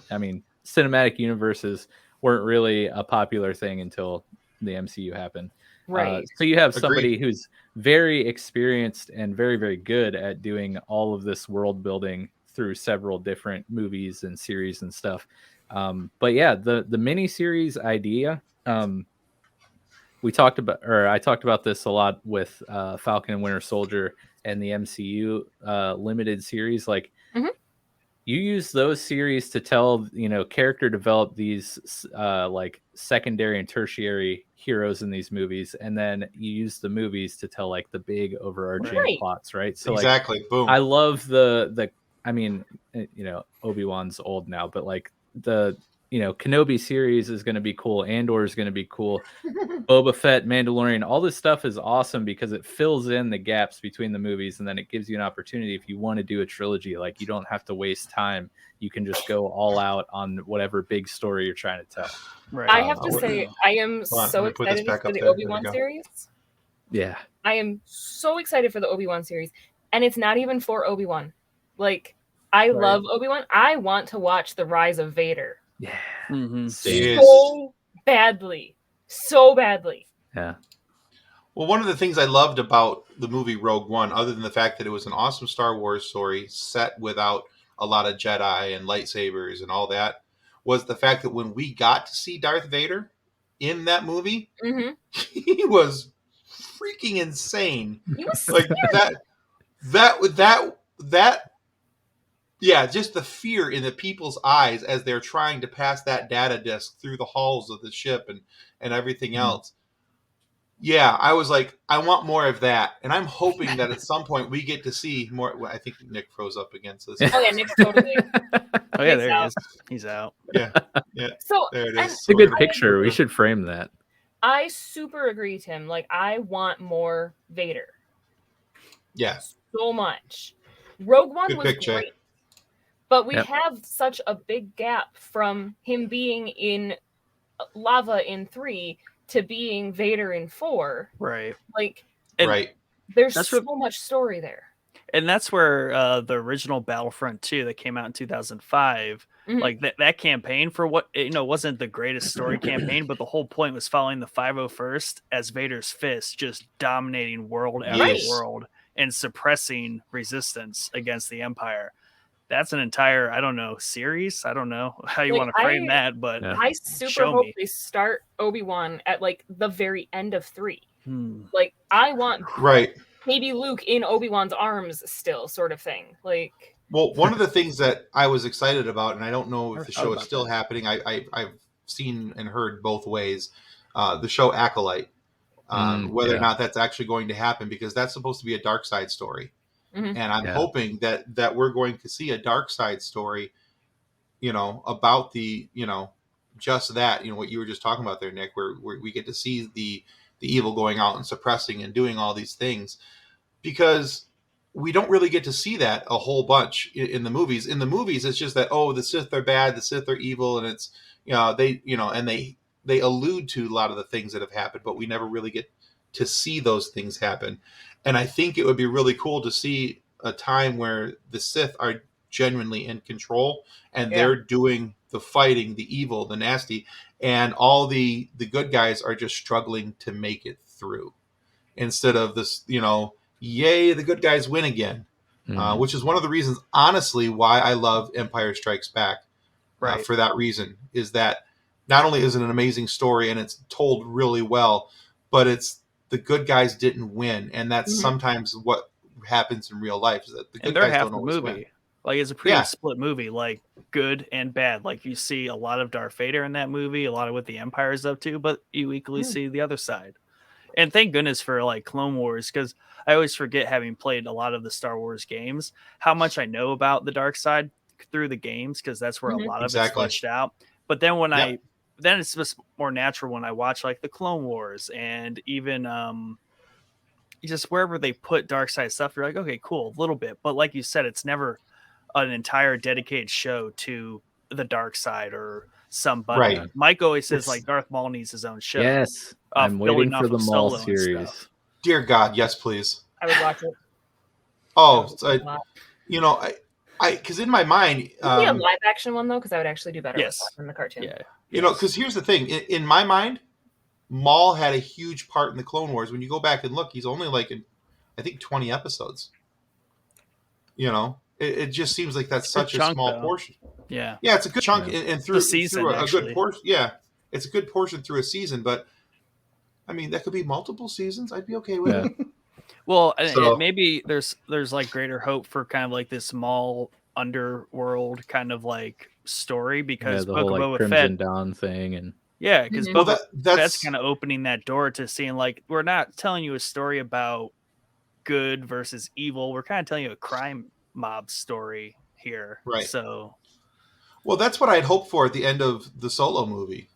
I mean, cinematic universes weren't really a popular thing until the MCU happened. Right. So you have somebody who's very experienced and very, very good at doing all of this world building through several different movies and series and stuff. But yeah, the mini-series idea, I talked about this a lot with Falcon and Winter Soldier and the MCU limited series. Like, you use those series to tell, character develop these like secondary and tertiary heroes in these movies, and then you use the movies to tell like the big overarching plots, right? So exactly, like, boom. I love the I mean, Obi-Wan's old now, but like the Kenobi series is going to be cool. Andor is going to be cool. Boba Fett, Mandalorian, all this stuff is awesome because it fills in the gaps between the movies, and then it gives you an opportunity if you want to do a trilogy. Like, you don't have to waste time. You can just go all out on whatever big story you're trying to tell. Right. I have to say, I am so excited for the Obi-Wan series. Yeah. I am so excited for the Obi-Wan series. And it's not even for Obi-Wan. Like, I love Obi-Wan. I want to watch The Rise of Vader. Yeah. So badly. So badly. Yeah. Well, one of the things I loved about the movie Rogue One, other than the fact that it was an awesome Star Wars story set without a lot of Jedi and lightsabers and all that, was the fact that when we got to see Darth Vader in that movie, he was freaking insane. He was like that. Yeah, just the fear in the people's eyes as they're trying to pass that data disk through the halls of the ship and everything else. Yeah, I was like, I want more of that. And I'm hoping that at some point we get to see more. Well, I think Nick froze up against this. Oh, yeah, Nick's totally. Oh, yeah, there he is. He's out. Yeah. So, there it is. It's a good picture. We should frame that. I super agree, Tim. Like, I want more Vader. Yeah. So much. Rogue One was picture. Great. But we have such a big gap from him being in Lava in 3 to being Vader in 4. Right. Like, there's so much story there. And that's where the original Battlefront 2 that came out in 2005, Mhm. Like that campaign for what wasn't the greatest story campaign, but the whole point was following the 501st as Vader's fist, just dominating world after Yes. world and suppressing resistance against the Empire. That's an entire, I don't know, series. I don't know how you Like, want to frame that, but Yeah. I super Show hope me. they start Obi-Wan at like the very end of 3. Hmm. Like, I want Right. maybe Luke in Obi-Wan's arms still, sort of thing. Like, Well, one of the things that I was excited about, and I don't know if Never the thought show is about still that. happening. I've seen and heard both ways. The show Acolyte, whether or Yeah. not that's actually going to happen, because that's supposed to be a dark side story, Mhm. and I'm Yeah. hoping that we're going to see a dark side story, about the, just that, what you were just talking about there, Nick, where we get to see the evil going out and suppressing and doing all these things, because we don't really get to see that a whole bunch in the movies. In the movies, it's just that, oh, the Sith are bad, the Sith are evil, and it's, and they allude to a lot of the things that have happened, but we never really get to see those things happen. And I think it would be really cool to see a time where the Sith are genuinely in control and they're doing the fighting, the evil, the nasty, and all the good guys are just struggling to make it through, instead of this, yay, the good guys win again. Which is one of the reasons, honestly, why I love Empire Strikes Back. Right. For that reason, is that not only is it an amazing story and it's told really well, but it's the good guys didn't win, and that's Mhm. sometimes what happens in real life, is that the And good they're guys half don't the always movie. win. Like, it's a pretty Yeah. split movie, like good and bad. Like, you see a lot of Darth Vader in that movie, a lot of what the Empire is up to, but you equally see the other side. And thank goodness for like Clone Wars, because I always forget, having played a lot of the Star Wars games, how much I know about the dark side through the games, because that's where Mhm. a lot of it's Exactly. fleshed out. But then Yep. then it's just more natural when I watch like the Clone Wars and even just wherever they put dark side stuff, you're like, okay, cool, a little bit. But like you said, it's never an entire dedicated show to the dark side or somebody. Right. Mike always says It's- like Darth Maul needs his own show. Yes. I'm building waiting off for the of Maul Solo and series. stuff. Dear God, yes, please. I would watch it. Oh, That was a lot. because in my mind, Give me a live action one though, because I would actually do better Yes. with watching the cartoon. Yeah. because here's the thing. In my mind, Maul had a huge part in the Clone Wars. When you go back and look, he's only like in, I think, 20 episodes. It just seems like that's It's a good such a chunk, small though. portion. Yeah. Yeah, it's a good chunk, Yeah. and through season, through a actually. good portion. Yeah, it's a good portion through a season, but I mean that could be multiple seasons. I'd be okay with Yeah. it. Well, So- maybe there's like greater hope for kind of like this small underworld kind of like story, Yeah, because the Book whole of like Boba Crimson Fett. Dawn thing, and Yeah, because Mhm. Well, Boba that's Fett's kind of opening that door to seeing like, we're not telling you a story about good versus evil. We're kind of telling you a crime mob story here. Right. So well, that's what I'd hoped for at the end of the Solo movie.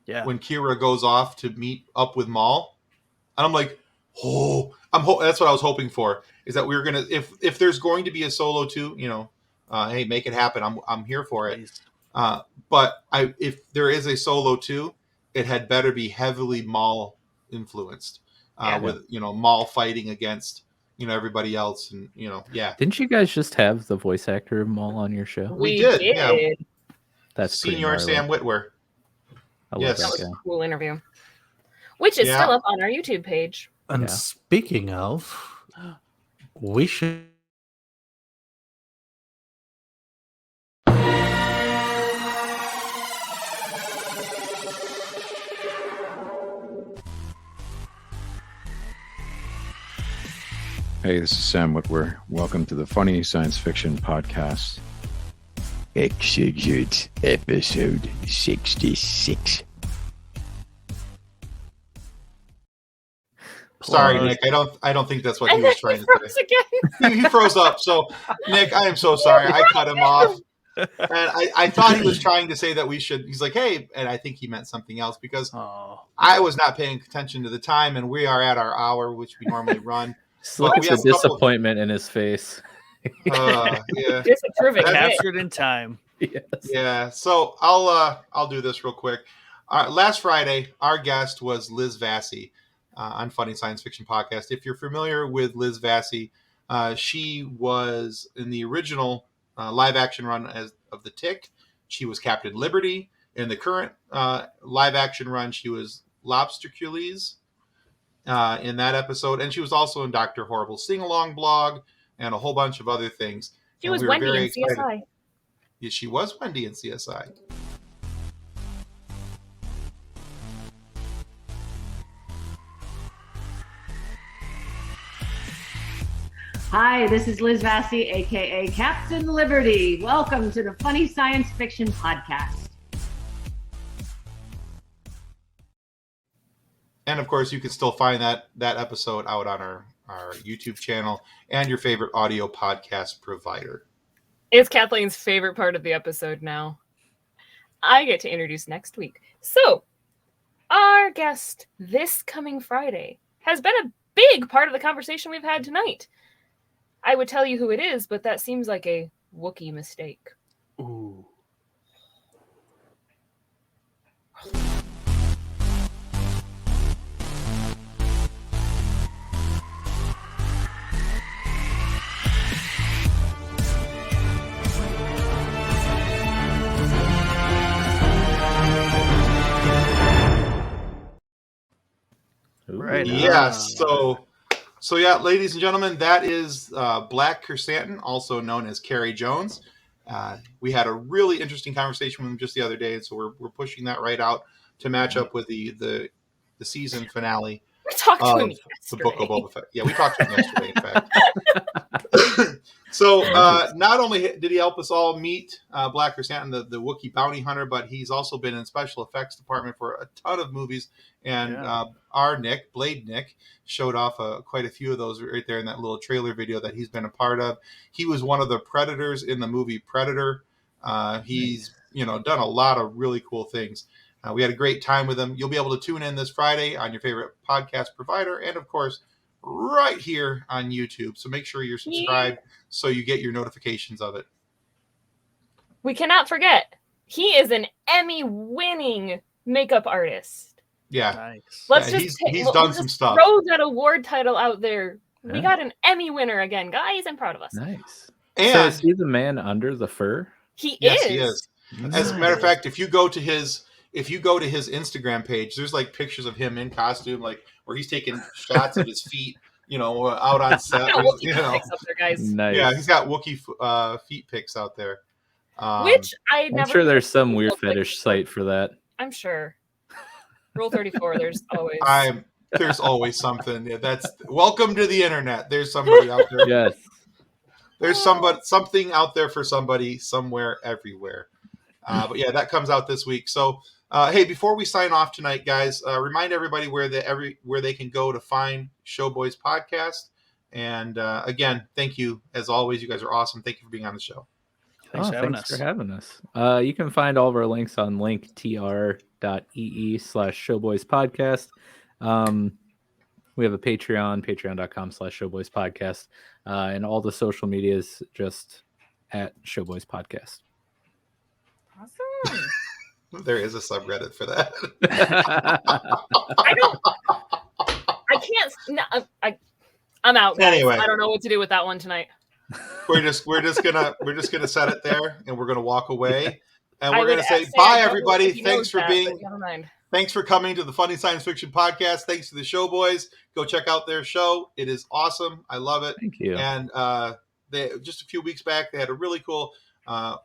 yeah. When Kira goes off to meet up with Maul, and I'm like, that's what I was hoping for, is that we were gonna, if there's going to be a Solo 2, hey, make it happen. I'm here for it. Please. But if there is a Solo 2, it had better be heavily Maul influenced, Yeah. with Maul fighting against everybody else, and yeah. didn't you guys just have the voice actor of Maul on your show? We did, yeah. That's pretty Senior gnarly. Sam Witwer. I love Yes. That that was guy. a cool interview, which is Yeah. still up on our YouTube page. And Yeah. speaking of, we should. Hey, this is Sam Whitwer. Welcome to the Funny Science Fiction Podcast. Execute episode 66. Sorry, Plug. Nick. I don't think that's what he And then was trying he to froze say. again. He froze up. So, Nick, I am so sorry. I cut him off. And I thought he was trying to say that we should. He's like, hey, and I think he meant something else, because Oh, I was not paying attention to the time, and we are at our hour, which we normally run. Just look Well, at we the have a couple- disappointment in his face. Yeah, Disapproving. captured in time. Yes. yeah. So I'll do this real quick. Last Friday, our guest was Liz Vassy on Funny Science Fiction Podcast. If you're familiar with Liz Vassy, she was in the original live action run of The Tick. She was Captain Liberty. In the current live action run, she was Lobstercules in that episode. And she was also in Dr. Horrible's Sing-Along blog and a whole bunch of other things. She And was we were Wendy very in excited. CSI. Yeah, she was Wendy in CSI. Hi, this is Liz Vassy, aka Captain Liberty. Welcome to the Funny Science Fiction Podcast. And of course, you can still find that episode out on our YouTube channel and your favorite audio podcast provider. It's Kathleen's favorite part of the episode now. I get to introduce next week. So, our guest this coming Friday has been a big part of the conversation we've had tonight. I would tell you who it is, but that seems like a Wookiee mistake. Ooh. Right. Yes. So yeah, ladies and gentlemen, that is Black Chrysanthemum, also known as Carrie Jones. We had a really interesting conversation with him just the other day, and so we're pushing that right out to match up with the season finale We talked to him of yesterday. the Book of Boba Fett. Yeah, we talked to him yesterday, in fact. So not only did he help us all meet Black Chrysanthemum, the Wookiee bounty hunter, but he's also been in special effects department for a ton of movies. And our Nick, Blade Nick, showed off quite a few of those right there in that little trailer video that he's been a part of. He was one of the Predators in the movie Predator. He's done a lot of really cool things. We had a great time with him. You'll be able to tune in this Friday on your favorite podcast provider, and of course, right here on YouTube. So make sure you're subscribed so you get your notifications of it. We cannot forget, he is an Emmy-winning makeup artist. Yeah. Nice. Let's Yeah, just he's done some stuff. Throw that award title out there. We Yeah. got an Emmy winner again, guys. I'm proud of us. Nice. And So is he the man under the fur? yes, He he is. As a matter of fact, if you go to his Instagram page, there's like pictures of him in costume, like where he's taking shots of his feet, out on set. Got Wookiee pics up there, guys. Nice. Yeah, he's got Wookiee feet pics out there. Which I I'm never. sure there's some weird look like- fetish site for that. I'm sure. Rule 34. There's always. There's always something. Yeah, that's welcome to the internet. There's somebody out there. Yes. There's something out there for somebody somewhere, everywhere. But yeah, that comes out this week. So hey, before we sign off tonight, guys, remind everybody where they can go to find Showboys Podcast. And again, thank you as always. You guys are awesome. Thank you for being on the show. Thanks for having us. For having us. You can find all of our links on linktr.ee/showboyspodcast. We have a Patreon, patreon.com/showboyspodcast. And all the social medias just at Showboys Podcast. Awesome. There is a subreddit for that. I'm out, guys. Anyway. I don't know what to do with that one tonight. We're just gonna set it there, and we're gonna walk away, and I we're would gonna say say bye, I don't know everybody. if he knows Thanks for that, being. but never mind. Thanks for coming to the Funny Science Fiction Podcast. Thanks to the Showboys. Go check out their show. It is awesome. I love it. Thank you. And they just a few weeks back, they had a really cool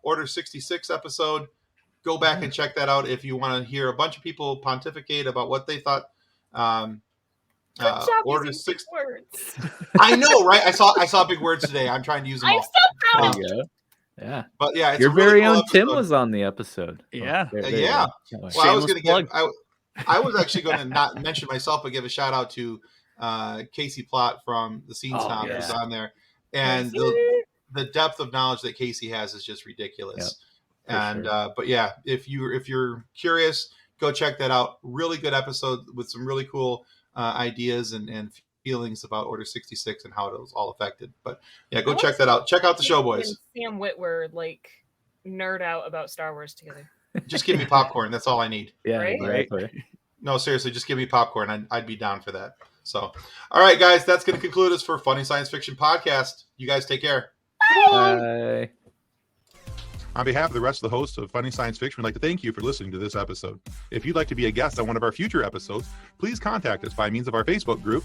Order 66 episode. Go back and check that out if you want to hear a bunch of people pontificate about what they thought. Good job Order using 6. big words. I know, right? I saw big words today. I'm trying to use them I'm all. so proud There of you you. go. Yeah. But yeah, it's Your a really very cool own Tim episode. was on the episode. Yeah. There you Yeah. go. Can't wait. Well, I was going Shameless to I was actually going to not mention myself, but give a shout out to Casey Plott from the Scene Oh, Stomp yeah. who's on there, and the depth of knowledge that Casey has is just ridiculous. for And sure. but yeah, if you're curious, go check that out. Really good episode with some really cool ideas and feelings about Order 66 and how it was all affected. But yeah, go check that out. Check out the Showboys. And Sam Witwer nerd out about Star Wars together. Just give me popcorn. That's all I need. Yeah, Right? exactly. No, seriously, just give me popcorn. I'd be down for that. So, all right, guys, that's going to conclude us for Funny Science Fiction Podcast. You guys take care. Bye. On behalf of the rest of the hosts of Funny Science Fiction, we'd like to thank you for listening to this episode. If you'd like to be a guest on one of our future episodes, please contact us by means of our Facebook group,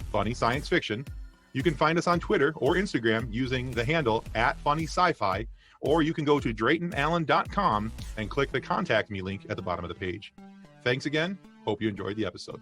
Funny Science Fiction. You can find us on Twitter or Instagram using the handle @FunnySci-Fi, or you can go to DraytonAllen.com and click the Contact Me link at the bottom of the page. Thanks again. Hope you enjoyed the episode.